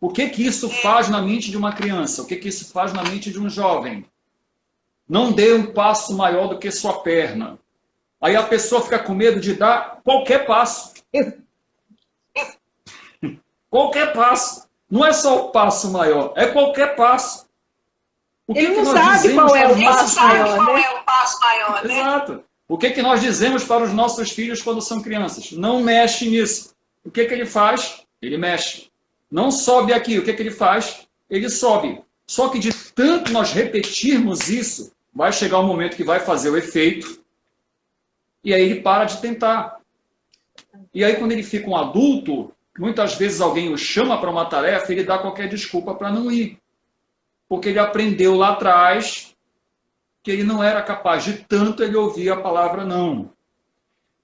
B: O que que isso faz na mente de uma criança? O que que isso faz na mente de um jovem? Não dê um passo maior do que sua perna. Aí a pessoa fica com medo de dar qualquer passo. Qualquer passo. Não é só o passo maior, é qualquer passo.
A: Ele não sabe qual é o passo maior, né?
B: Exato. O que que nós dizemos para os nossos filhos quando são crianças? Não mexe nisso. O que que ele faz? Ele mexe. Não sobe aqui. O que que ele faz? Ele sobe. Só que de tanto nós repetirmos isso, vai chegar um momento que vai fazer o efeito e aí ele para de tentar. E aí quando ele fica um adulto, muitas vezes alguém o chama para uma tarefa e ele dá qualquer desculpa para não ir. Porque ele aprendeu lá atrás que ele não era capaz de tanto ele ouvir a palavra não.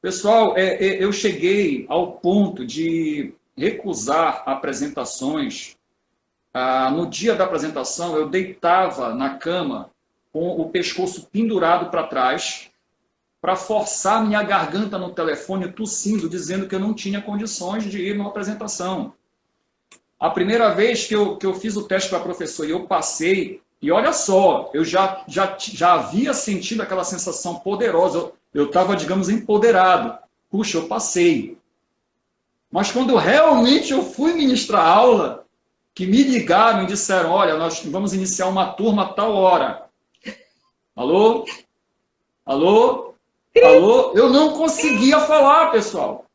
B: Pessoal, eu cheguei ao ponto de recusar apresentações. No dia da apresentação, eu deitava na cama com o pescoço pendurado para trás para forçar minha garganta no telefone, tossindo, dizendo que eu não tinha condições de ir numa apresentação. A primeira vez que eu fiz o teste para professor e eu passei, e olha só, eu já havia sentido aquela sensação poderosa, eu estava, digamos, empoderado. Puxa, eu passei. Mas quando realmente eu fui ministrar aula, que me ligaram e disseram, olha, nós vamos iniciar uma turma a tal hora. Alô? Alô? Alô? Eu não conseguia falar, pessoal.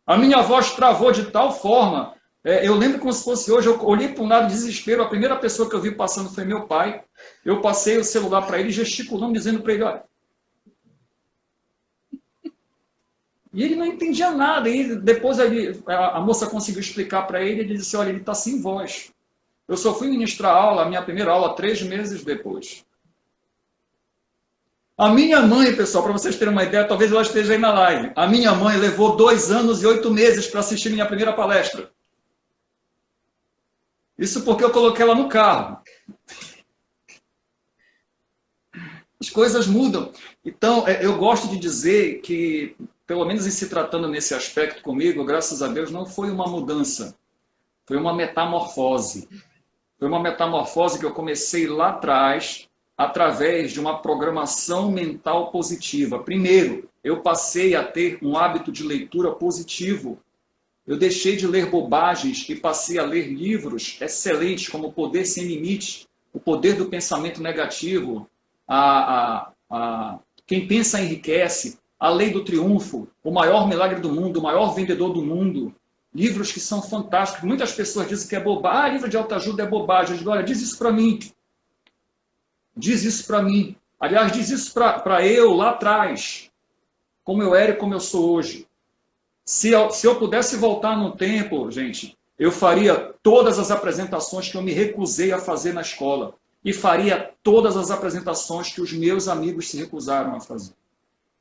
B: A minha voz travou de tal forma. Eu lembro como se fosse hoje, eu olhei para um lado de desespero, a primeira pessoa que eu vi passando foi meu pai. Eu passei o celular para ele, gesticulando, dizendo para ele, olha. E ele não entendia nada. E depois a moça conseguiu explicar para ele, ele disse, olha, ele está sem voz. Eu só fui ministrar aula, a minha primeira aula, 3 meses depois. A minha mãe, pessoal, para vocês terem uma ideia, talvez ela esteja aí na live. A minha mãe levou 2 anos e 8 meses para assistir minha primeira palestra. Isso porque eu coloquei ela no carro. As coisas mudam. Então, eu gosto de dizer que, pelo menos em se tratando nesse aspecto comigo, graças a Deus, não foi uma mudança. Foi uma metamorfose. Foi uma metamorfose que eu comecei lá atrás, através de uma programação mental positiva. Primeiro, eu passei a ter um hábito de leitura positivo. Eu deixei de ler bobagens e passei a ler livros excelentes, como O Poder Sem Limites, O Poder do Pensamento Negativo, Quem Pensa Enriquece, A Lei do Triunfo, O Maior Milagre do Mundo, O Maior Vendedor do Mundo. Livros que são fantásticos. Muitas pessoas dizem que é bobagem. Livro de autoajuda é bobagem. Eu digo, olha, diz isso para mim. Diz isso para mim. Aliás, diz isso para eu lá atrás, como eu era e como eu sou hoje. Se eu pudesse voltar no tempo, gente, eu faria todas as apresentações que eu me recusei a fazer na escola. E faria todas as apresentações que os meus amigos se recusaram a fazer.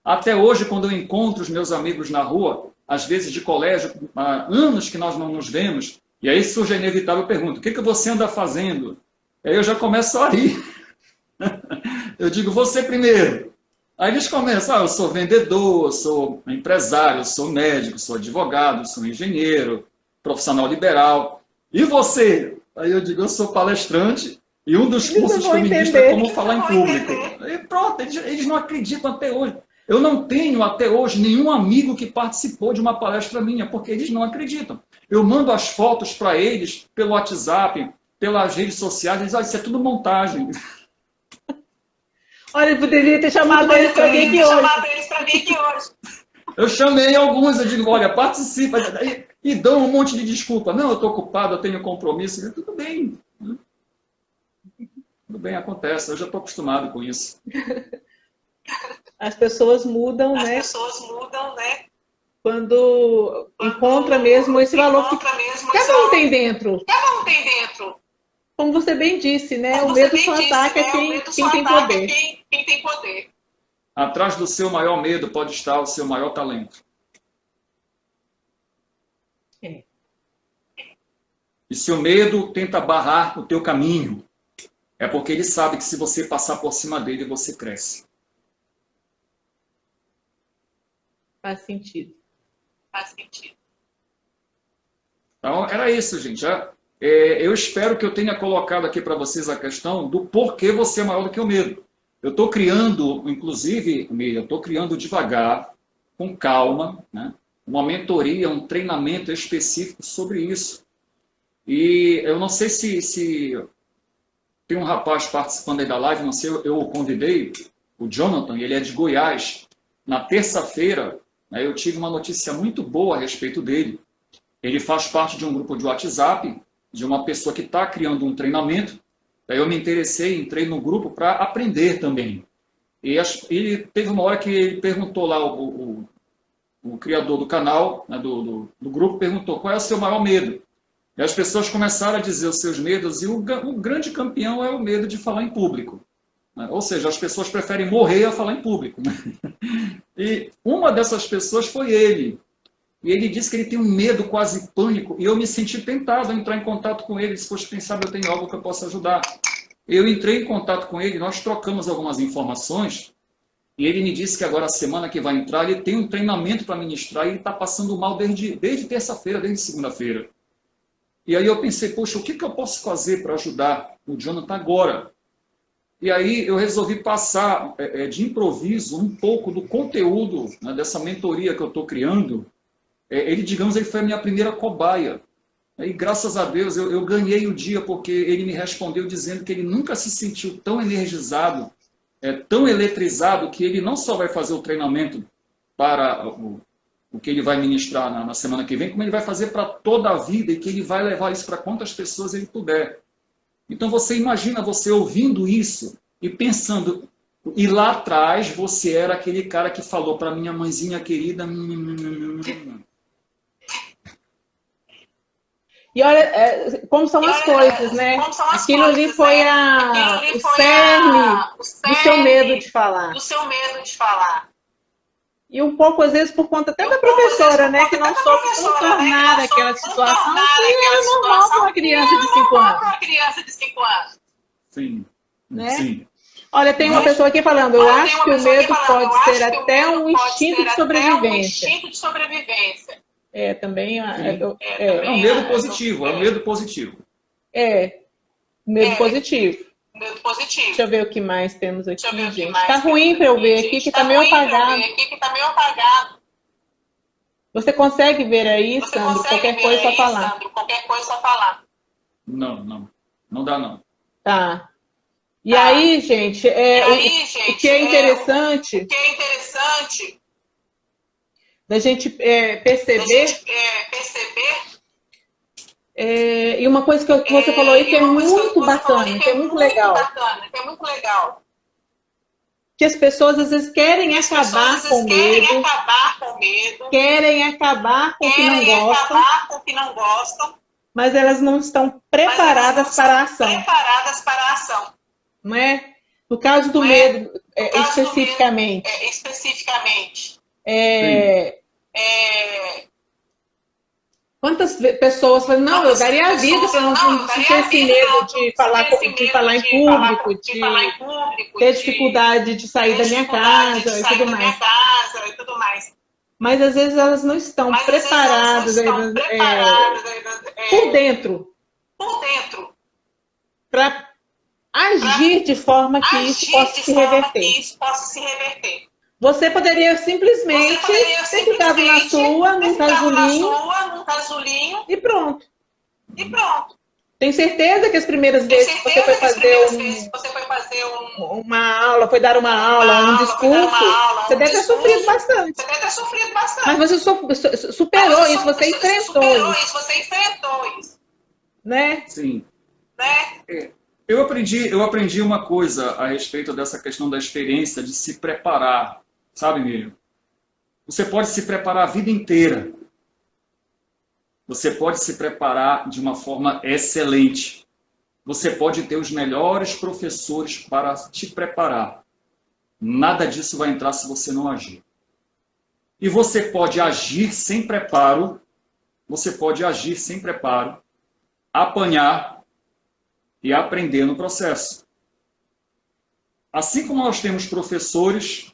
B: Até hoje, quando eu encontro os meus amigos na rua, às vezes de colégio, há anos que nós não nos vemos, e aí surge a inevitável pergunta, o que você anda fazendo? Aí eu já começo a rir. Eu digo, você primeiro. Aí eles começam, eu sou vendedor, eu sou empresário, eu sou médico, sou advogado, sou engenheiro, profissional liberal. E você? Aí eu digo, eu sou palestrante e um dos cursos que eu ministro é como falar em público. E pronto, eles não acreditam até hoje. Eu não tenho até hoje nenhum amigo que participou de uma palestra minha, porque eles não acreditam. Eu mando as fotos para eles pelo WhatsApp, pelas redes sociais, eles dizem, isso é tudo montagem.
A: Olha, eu poderia ter chamado eles para vir aqui hoje.
B: Eu chamei alguns, eu digo, olha, participa. E dão um monte de desculpa. Não, eu estou ocupado, eu tenho compromisso. Tudo bem. Tudo bem, acontece. Eu já estou acostumado com isso.
A: As pessoas mudam, né? Quando encontra mesmo esse valor que cada um tem dentro. Como você bem disse, né? O medo só ataca quem tem poder.
B: Atrás do seu maior medo pode estar o seu maior talento.
A: É.
B: E se o medo tenta barrar o teu caminho, é porque ele sabe que se você passar por cima dele, você cresce.
A: Faz sentido.
C: Faz sentido.
B: Então, era isso, gente. Eu espero que eu tenha colocado aqui para vocês a questão do porquê você é maior do que o medo. Eu estou criando, inclusive, Miriam, eu estou criando devagar, com calma, né, uma mentoria, um treinamento específico sobre isso. E eu não sei se tem um rapaz participando aí da live, não sei, eu o convidei, o Jonathan, ele é de Goiás. Na terça-feira, né, eu tive uma notícia muito boa a respeito dele. Ele faz parte de um grupo de WhatsApp, de uma pessoa que está criando um treinamento. Daí eu me interessei, entrei no grupo para aprender também. E ele teve uma hora que ele perguntou lá, o criador do canal, né, do grupo, perguntou qual é o seu maior medo. E as pessoas começaram a dizer os seus medos, e o grande campeão é o medo de falar em público. Né? Ou seja, as pessoas preferem morrer a falar em público. Né? E uma dessas pessoas foi ele. E ele disse que ele tem um medo, quase pânico, e eu me senti tentado a entrar em contato com ele, se fosse quem sabe eu tenho algo que eu possa ajudar. Eu entrei em contato com ele, nós trocamos algumas informações, e ele me disse que agora, a semana que vai entrar, ele tem um treinamento para ministrar, e ele está passando mal desde terça-feira, desde segunda-feira. E aí eu pensei, poxa, o que eu posso fazer para ajudar o Jonathan agora? E aí eu resolvi passar de improviso um pouco do conteúdo, né, dessa mentoria que eu estou criando. Ele, digamos, ele foi a minha primeira cobaia. E graças a Deus eu ganhei o dia, porque ele me respondeu dizendo que ele nunca se sentiu tão energizado, tão eletrizado, que ele não só vai fazer o treinamento para o que ele vai ministrar na semana que vem, como ele vai fazer para toda a vida, e que ele vai levar isso para quantas pessoas ele puder. Então você imagina você ouvindo isso e pensando, e lá atrás você era aquele cara que falou para minha mãezinha querida...
A: E olha como são as coisas, né? Aquilo ali foi o cerne do seu medo de falar. E um pouco, às vezes, por conta até da professora, né? Que não soube contornar aquela situação que é normal para uma criança de 5 anos.
B: Sim.
A: Né?
B: Sim.
A: Olha, tem uma pessoa aqui falando, eu acho que o medo pode ser até um instinto de sobrevivência. Também
B: é um medo positivo, é um medo positivo.
A: Medo positivo. Deixa eu ver o que mais temos aqui, gente. Tá ruim para eu ver aqui, que tá meio apagado. Você consegue ver aí, Sandro? Qualquer coisa só falar.
B: Não dá não.
A: Tá. E aí, gente, o que é interessante da gente perceber. E uma coisa que você falou aí que é muito bacana, que é muito legal. Que as pessoas às vezes querem acabar com o medo, querem acabar com o que não gostam, mas elas não estão preparadas para a ação. Não é? No caso do medo, especificamente. Quantas pessoas falam, não, eu daria a vida para não ter esse medo de falar em público, de ter dificuldade de sair da minha casa e tudo mais. Mas às vezes elas não estão preparadas por dentro para agir de forma que isso possa se reverter. Você poderia simplesmente ter ficado na sua, num casulinho, e pronto. Tenho certeza que as primeiras vezes que você foi fazer uma aula, foi dar uma aula, um discurso, você deve ter sofrido bastante. Mas você superou isso, você enfrentou isso. Né?
B: Sim. Eu aprendi uma coisa a respeito dessa questão da experiência, de se preparar. Sabe, Miriam? Você pode se preparar a vida inteira. Você pode se preparar de uma forma excelente. Você pode ter os melhores professores para te preparar. Nada disso vai entrar se você não agir. E você pode agir sem preparo. Apanhar e aprender no processo. Assim como nós temos professores,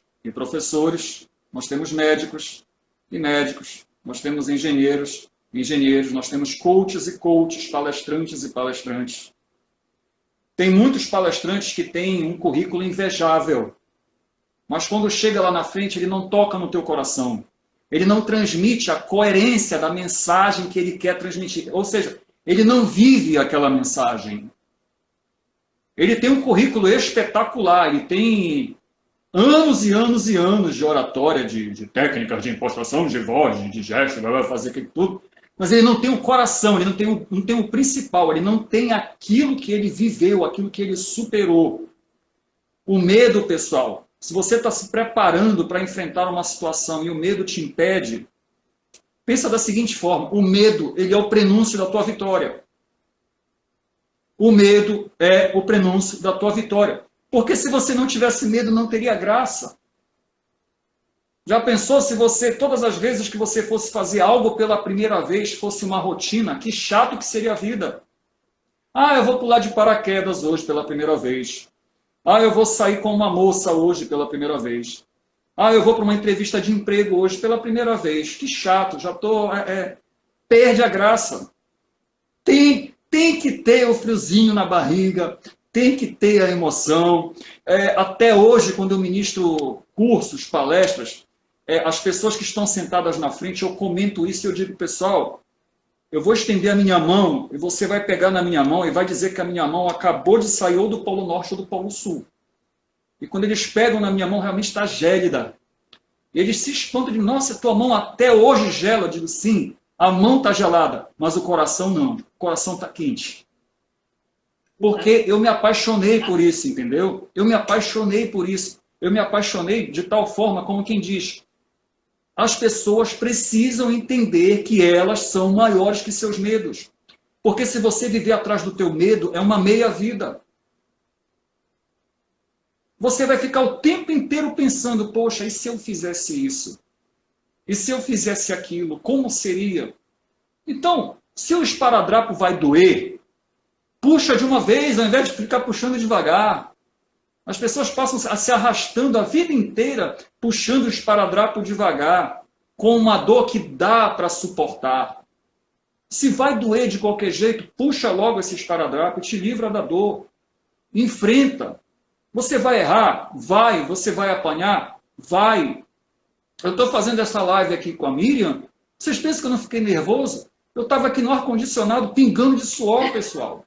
B: nós temos médicos, e médicos, nós temos engenheiros, nós temos coaches e coaches, palestrantes e palestrantes. Tem muitos palestrantes que têm um currículo invejável, mas quando chega lá na frente, ele não toca no teu coração. Ele não transmite a coerência da mensagem que ele quer transmitir. Ou seja, ele não vive aquela mensagem. Ele tem um currículo espetacular, ele tem anos e anos e anos de oratória, de técnicas de impostação de voz, de gesto, vai fazer aquilo tudo. Mas ele não tem o coração, ele não tem o principal, ele não tem aquilo que ele viveu, aquilo que ele superou. O medo, pessoal, se você está se preparando para enfrentar uma situação e o medo te impede, pensa da seguinte forma, o medo, ele é o prenúncio da tua vitória. O medo é o prenúncio da tua vitória. Porque se você não tivesse medo, não teria graça. Já pensou se você, todas as vezes que você fosse fazer algo pela primeira vez, fosse uma rotina? Que chato que seria a vida. Ah, eu vou pular de paraquedas hoje pela primeira vez. Ah, eu vou sair com uma moça hoje pela primeira vez. Ah, eu vou para uma entrevista de emprego hoje pela primeira vez. Que chato, já estou... perde a graça. Tem que ter o friozinho na barriga, tem que ter a emoção. Até hoje, quando eu ministro cursos, palestras, as pessoas que estão sentadas na frente, eu comento isso e eu digo, pessoal, eu vou estender a minha mão e você vai pegar na minha mão e vai dizer que a minha mão acabou de sair ou do Polo Norte ou do Polo Sul. E quando eles pegam na minha mão, realmente está gélida. E eles se espantam de, nossa, tua mão até hoje gela. Eu digo, sim, a mão está gelada, mas o coração não. O coração está quente. Porque eu me apaixonei por isso, entendeu? Eu me apaixonei por isso. Eu me apaixonei de tal forma, como quem diz, as pessoas precisam entender que elas são maiores que seus medos. Porque se você viver atrás do teu medo, é uma meia-vida. Você vai ficar o tempo inteiro pensando, poxa, e se eu fizesse isso? E se eu fizesse aquilo? Como seria? Então, se o esparadrapo vai doer, puxa de uma vez, ao invés de ficar puxando devagar. As pessoas passam a se arrastando a vida inteira, puxando o esparadrapo devagar, com uma dor que dá para suportar. Se vai doer de qualquer jeito, puxa logo esse esparadrapo e te livra da dor. Enfrenta. Você vai errar? Vai. Você vai apanhar? Vai. Eu estou fazendo essa live aqui com a Miriam. Vocês pensam que eu não fiquei nervoso? Eu estava aqui no ar-condicionado pingando de suor, pessoal.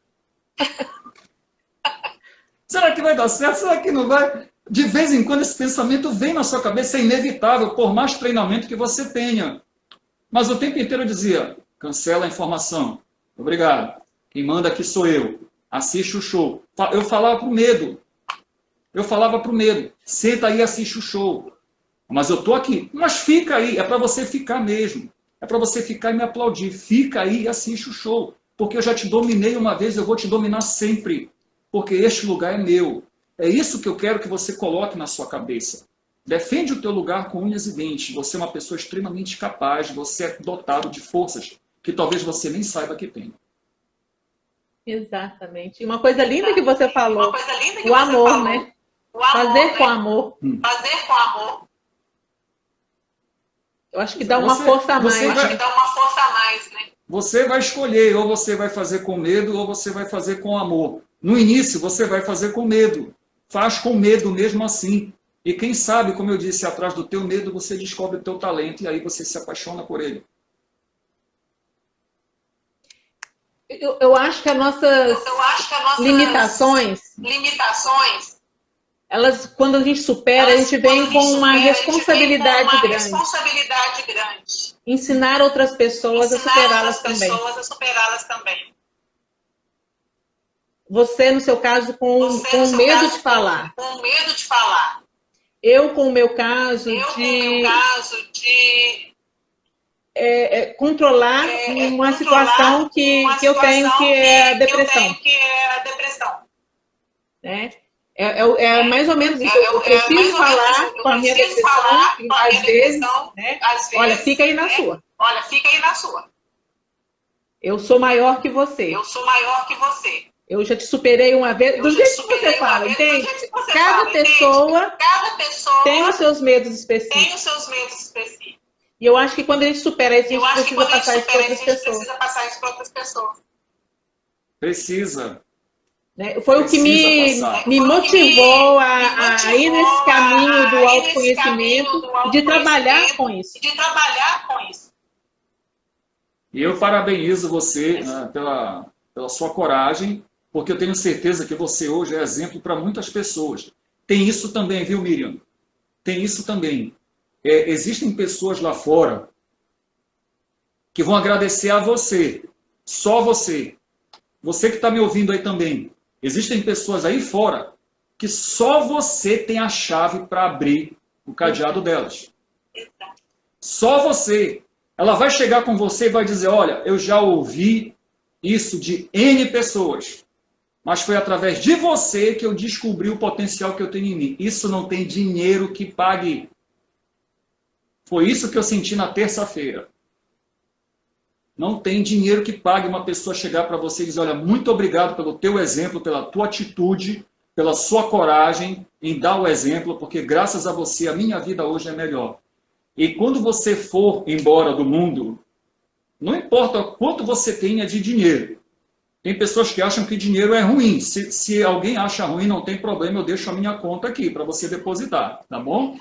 B: Será que vai dar certo? Será que não vai? De vez em quando esse pensamento vem na sua cabeça, é inevitável, por mais treinamento que você tenha. Mas o tempo inteiro eu dizia, cancela a informação. Obrigado. Quem manda aqui sou eu. Assiste o show. Eu falava pro medo. Senta aí e assiste o show. Mas eu estou aqui. Mas fica aí. É para você ficar mesmo. É para você ficar e me aplaudir. Fica aí e assiste o show. Porque eu já te dominei uma vez, eu vou te dominar sempre. Porque este lugar é meu. É isso que eu quero que você coloque na sua cabeça. Defende o teu lugar com unhas e dentes. Você é uma pessoa extremamente capaz. Você é dotado de forças que talvez você nem saiba que tem.
A: Exatamente. E uma coisa linda que você falou. O amor, né? Fazer com amor.
C: Fazer com amor.
A: Eu acho que dá uma força a mais.
C: Né?
B: Você vai escolher, ou você vai fazer com medo, ou você vai fazer com amor. No início, você vai fazer com medo. Faz com medo mesmo assim. E quem sabe, como eu disse, atrás do teu medo, você descobre o teu talento e aí você se apaixona por ele.
A: Eu acho que as nossas limitações, elas, quando a gente supera, a gente vem com uma responsabilidade grande. Ensinar outras pessoas a superá-las também. Você, no seu caso, com medo de falar. Eu, com o meu caso, de controlar uma situação que eu tenho, que é a depressão. Né? É mais ou menos isso. Eu preciso falar com a minha depressão, às vezes, né? Olha, fica aí na sua. Eu sou maior que você. Eu já te superei uma vez. Do jeito que você fala, entende? Cada pessoa tem os seus medos específicos. E eu acho que quando a gente supera isso, a gente precisa passar isso para outras pessoas.
C: Precisa passar isso para outras pessoas.
B: Precisa.
A: Né? Foi o que me motivou a ir nesse caminho do autoconhecimento e de trabalhar com isso.
B: E eu parabenizo você, né, pela sua coragem, porque eu tenho certeza que você hoje é exemplo para muitas pessoas. Tem isso também, viu, Miriam? Tem isso também. Existem pessoas lá fora que vão agradecer a você, só você. Você que está me ouvindo aí também. Existem pessoas aí fora que só você tem a chave para abrir o cadeado delas. Só você. Ela vai chegar com você e vai dizer, olha, eu já ouvi isso de N pessoas, mas foi através de você que eu descobri o potencial que eu tenho em mim. Isso não tem dinheiro que pague. Foi isso que eu senti na terça-feira. Não tem dinheiro que pague uma pessoa chegar para você e dizer, olha, muito obrigado pelo teu exemplo, pela tua atitude, pela sua coragem em dar o exemplo, porque graças a você a minha vida hoje é melhor. E quando você for embora do mundo, não importa quanto você tenha de dinheiro. Tem pessoas que acham que dinheiro é ruim. Se alguém acha ruim, não tem problema, eu deixo a minha conta aqui para você depositar, tá bom?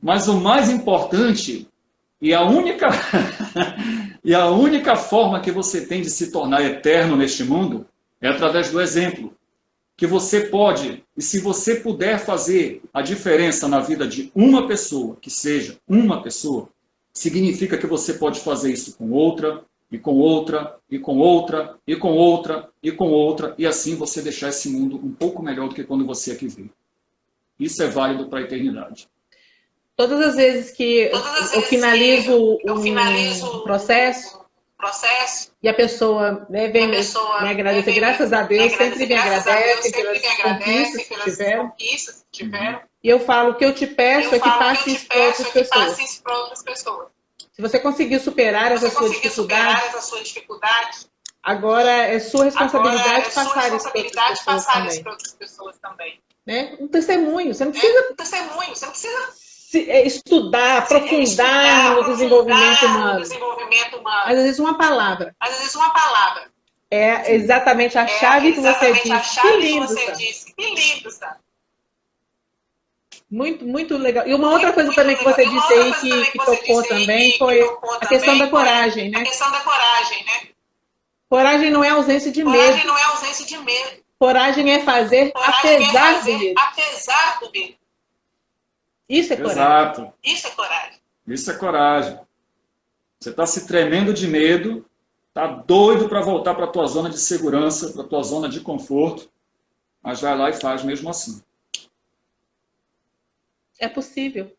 B: Mas o mais importante, e a única forma que você tem de se tornar eterno neste mundo, é através do exemplo. Que você pode, e se você puder fazer a diferença na vida de uma pessoa, que seja uma pessoa, significa que você pode fazer isso com outra, e com outra, e com outra, e com outra, e com outra, e assim você deixar esse mundo um pouco melhor do que quando você aqui veio. Isso é válido para a eternidade.
A: Todas as vezes que eu finalizo o processo, e a pessoa vem me agradecer, graças a Deus, sempre me agradece pelas conquistas que tiveram. E eu falo, o que eu te peço é que passe isso para outras pessoas. Se você conseguir superar essa sua dificuldade, agora é sua responsabilidade passar isso para outras pessoas também. Né? Um testemunho, você não precisa estudar, aprofundar no desenvolvimento humano. Mas às vezes uma palavra. É exatamente a chave que você disse. Que lindo, sabe? Muito, muito legal. E uma outra coisa também que você disse aí que tocou também foi a questão da coragem, né? Coragem não é ausência de medo. Coragem é fazer apesar do medo. Isso é coragem.
B: Exato. Isso é coragem. Você está se tremendo de medo, está doido para voltar para a tua zona de segurança, para a tua zona de conforto, mas vai lá e faz mesmo assim.
A: É possível.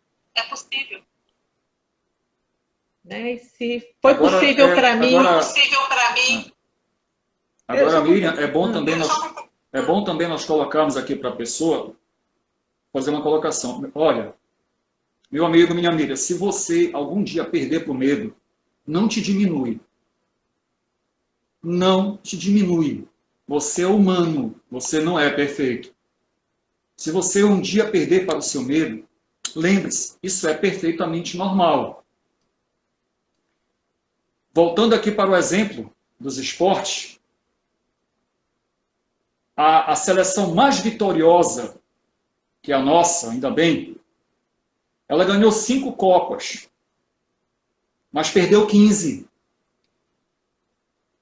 A: Né? E se foi possível para mim...
B: Agora, Miriam, é bom também nós colocarmos aqui para a pessoa, fazer uma colocação. Olha, meu amigo, minha amiga, se você algum dia perder por medo, não te diminui. Não te diminui. Você é humano, você não é perfeito. Se você um dia perder para o seu medo, lembre-se, isso é perfeitamente normal. Voltando aqui para o exemplo dos esportes, a seleção mais vitoriosa, que é a nossa, ainda bem, ela ganhou 5 Copas, mas perdeu 15.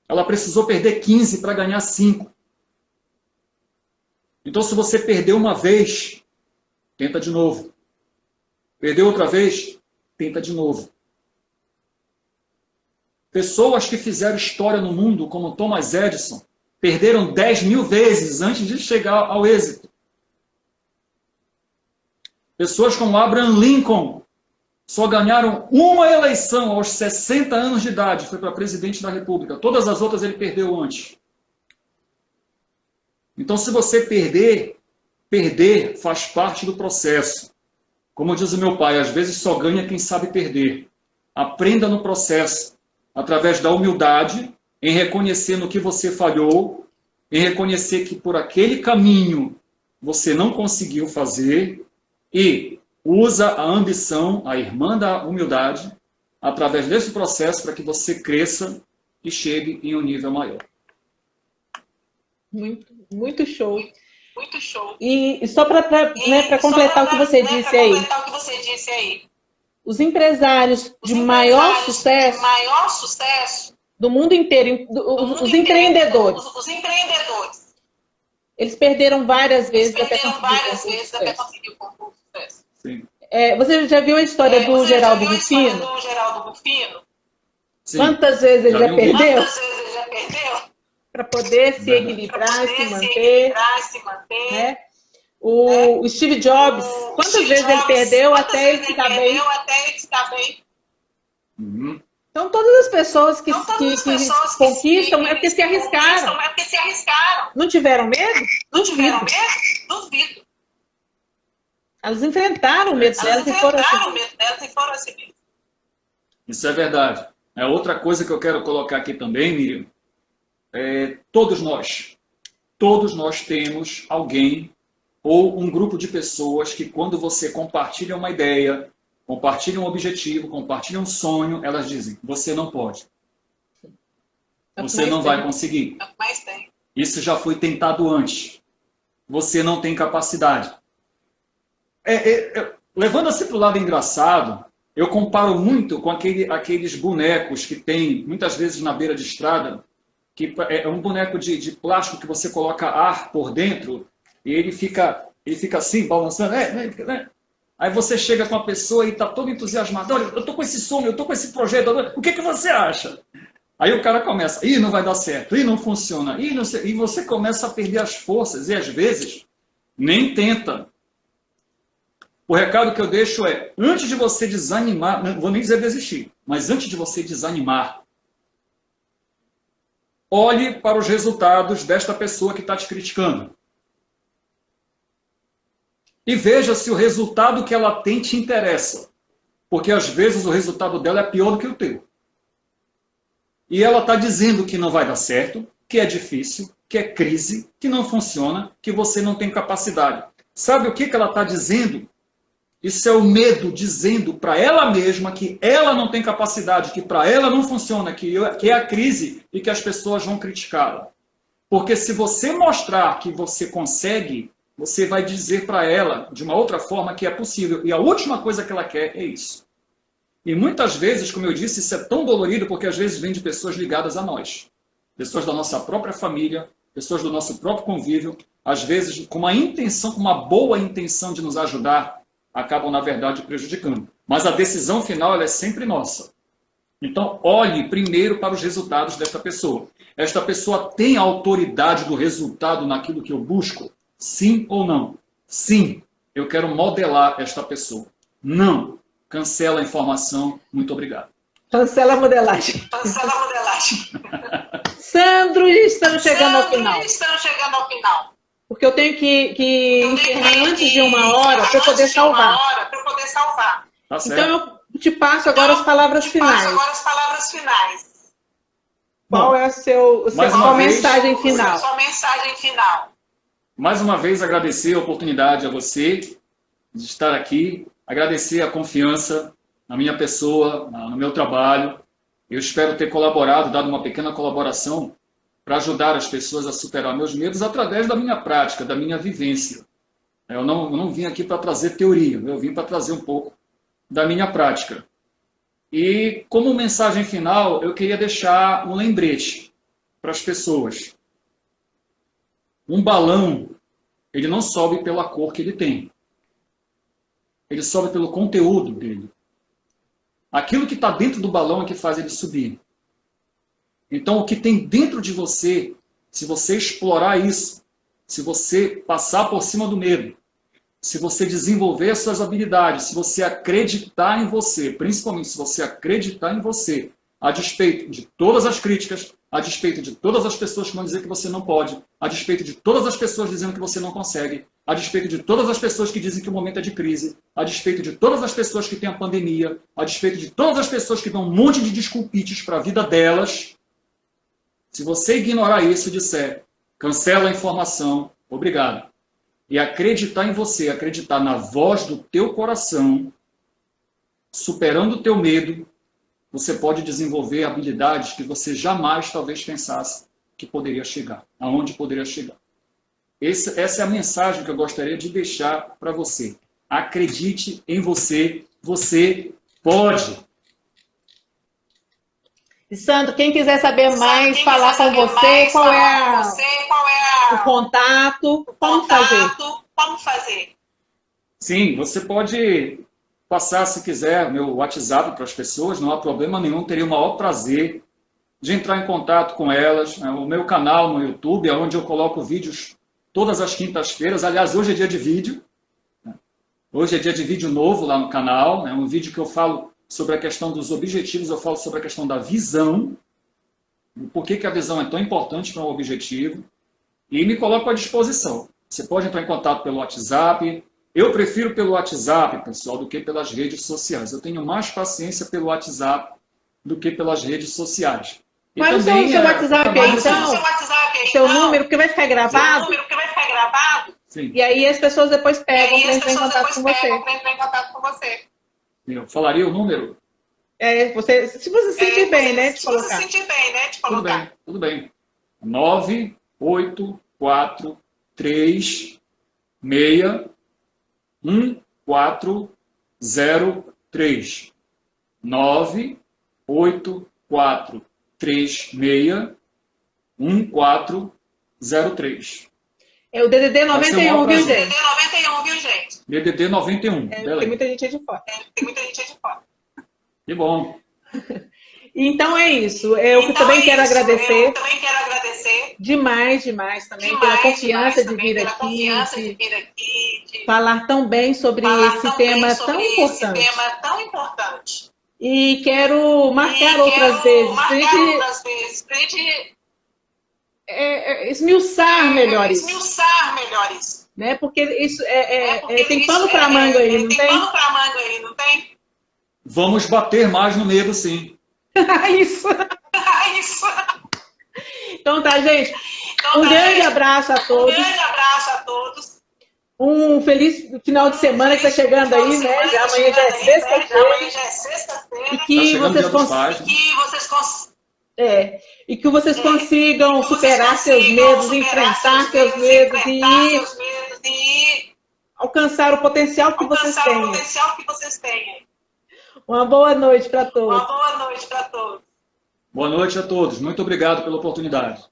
B: Ela precisou perder 15 para ganhar 5. Então, se você perdeu uma vez, tenta de novo. Perdeu outra vez, tenta de novo. Pessoas que fizeram história no mundo, como Thomas Edison, perderam 10.000 vezes antes de chegar ao êxito. Pessoas como Abraham Lincoln só ganharam uma eleição aos 60 anos de idade, foi para presidente da República. Todas as outras ele perdeu antes. Então, se você perder faz parte do processo. Como diz o meu pai, às vezes só ganha quem sabe perder. Aprenda no processo, através da humildade, em reconhecer no que você falhou, em reconhecer que por aquele caminho você não conseguiu fazer e usa a ambição, a irmã da humildade, através desse processo para que você cresça e chegue em um nível maior.
A: Muito show.
C: Muito show.
A: E só para completar o que você disse aí, os empresários de maior sucesso do mundo inteiro, os empreendedores, eles perderam várias vezes até conseguir o concurso de sucesso.
B: Sim.
A: Você já viu a história do Geraldo Rufino?
B: Sim.
A: Quantas vezes ele já perdeu? Para poder se equilibrar, se manter. Né? O Steve Jobs, quantas vezes ele perdeu até ele ficar bem?
B: Uhum.
A: Então, todas as pessoas que conquistam é porque se arriscaram. Não tiveram medo? Duvido. Elas enfrentaram o medo delas e foram assim.
B: Isso é verdade. É outra coisa que eu quero colocar aqui também, Miriam. Todos nós temos alguém ou um grupo de pessoas que quando você compartilha uma ideia, compartilha um objetivo, compartilha um sonho, elas dizem, você não pode. Você não vai conseguir. Isso já foi tentado antes. Você não tem capacidade. Levando-se para o lado engraçado, eu comparo muito com aqueles bonecos que tem muitas vezes na beira de estrada, que é um boneco de plástico que você coloca ar por dentro e ele fica assim, balançando. Aí você chega com a pessoa e está todo entusiasmado. Olha, eu estou com esse sonho, eu estou com esse projeto. O que você acha? Aí o cara começa, não vai dar certo, não funciona, não sei. E você começa a perder as forças e às vezes nem tenta. O recado que eu deixo é, antes de você desanimar, não vou nem dizer desistir, mas antes de você desanimar, olhe para os resultados desta pessoa que está te criticando. E veja se o resultado que ela tem te interessa. Porque às vezes o resultado dela é pior do que o teu. E ela está dizendo que não vai dar certo, que é difícil, que é crise, que não funciona, que você não tem capacidade. Sabe o que ela está dizendo? Isso é o medo dizendo para ela mesma que ela não tem capacidade, que para ela não funciona, que é a crise e que as pessoas vão criticá-la. Porque se você mostrar que você consegue, você vai dizer para ela, de uma outra forma, que é possível. E a última coisa que ela quer é isso. E muitas vezes, como eu disse, isso é tão dolorido porque às vezes vem de pessoas ligadas a nós. Pessoas da nossa própria família, pessoas do nosso próprio convívio, às vezes com uma boa intenção de nos ajudar, acabam, na verdade, prejudicando. Mas a decisão final ela é sempre nossa. Então, olhe primeiro para os resultados desta pessoa. Esta pessoa tem a autoridade do resultado naquilo que eu busco? Sim ou não? Sim, eu quero modelar esta pessoa. Não, cancela a informação, muito obrigado.
A: Cancela a modelagem. Sandro, estamos chegando ao final. Porque eu tenho que encerrar antes de 1 hora para poder salvar.
B: Tá certo.
A: Então eu te passo agora as palavras finais. Qual é a sua mensagem final?
B: Mais uma vez, agradecer a oportunidade a você de estar aqui, agradecer a confiança na minha pessoa, no meu trabalho. Eu espero ter colaborado, dado uma pequena colaboração para ajudar as pessoas a superar meus medos através da minha prática, da minha vivência. Eu não vim aqui para trazer teoria, eu vim para trazer um pouco da minha prática. E como mensagem final, eu queria deixar um lembrete para as pessoas. Um balão, ele não sobe pela cor que ele tem. Ele sobe pelo conteúdo dele. Aquilo que está dentro do balão é que faz ele subir. Então, o que tem dentro de você, se você explorar isso, se você passar por cima do medo, se você desenvolver as suas habilidades, se você acreditar em você, principalmente se você acreditar em você, a despeito de todas as críticas, a despeito de todas as pessoas que vão dizer que você não pode, a despeito de todas as pessoas dizendo que você não consegue, a despeito de todas as pessoas que dizem que o momento é de crise, a despeito de todas as pessoas que têm a pandemia, a despeito de todas as pessoas que dão um monte de desculpites para a vida delas, se você ignorar isso e disser, cancela a informação, obrigado. E acreditar em você, acreditar na voz do teu coração, superando o teu medo, você pode desenvolver habilidades que você jamais talvez pensasse que poderia chegar, aonde poderia chegar. Essa é a mensagem que eu gostaria de deixar para você. Acredite em você, você pode.
A: E Sandro, quem quiser saber mais, falar com você, qual é o contato, como fazer?
B: Sim, você pode passar, se quiser, meu WhatsApp para as pessoas, não há problema nenhum, teria o maior prazer de entrar em contato com elas. O meu canal no YouTube, onde eu coloco vídeos todas as quintas-feiras. Aliás, hoje é dia de vídeo. Hoje é dia de vídeo novo lá no canal. É um vídeo que eu falo sobre a questão dos objetivos, eu falo sobre a questão da visão. Por que a visão é tão importante para um objetivo. E me coloco à disposição. Você pode entrar em contato pelo WhatsApp. Eu prefiro pelo WhatsApp, pessoal, do que pelas redes sociais. Eu tenho mais paciência pelo WhatsApp do que pelas redes sociais.
A: Mas o seu WhatsApp aí, então, seu número, porque vai ficar gravado.
B: Sim.
A: E aí as pessoas depois pegam para entrar em contato com você.
B: Eu falaria o número?
A: Se você se sentir bem, né? De colocar.
B: Tudo bem. 984361403. 984361403.
A: É o DDD 91, viu, gente?
B: DDD 91.
A: Tem muita gente aí de fora.
B: Que bom.
A: Então é isso. Eu também quero agradecer demais também pela confiança de vir aqui, de falar tão bem sobre esse tema tão importante. E quero marcar outras vezes, para a gente esmiuçar melhor isso. Né? Porque isso tem pano para manga aí, não tem?
B: Vamos bater mais no medo, sim.
A: Isso. Então tá, gente. Um grande abraço a todos. Um feliz final de semana que está chegando aí, né? Amanhã já é sexta-feira. E que vocês consigam superar seus medos, enfrentar seus medos e alcançar o potencial que vocês têm. Uma boa noite para todos.
B: Boa noite a todos. Muito obrigado pela oportunidade.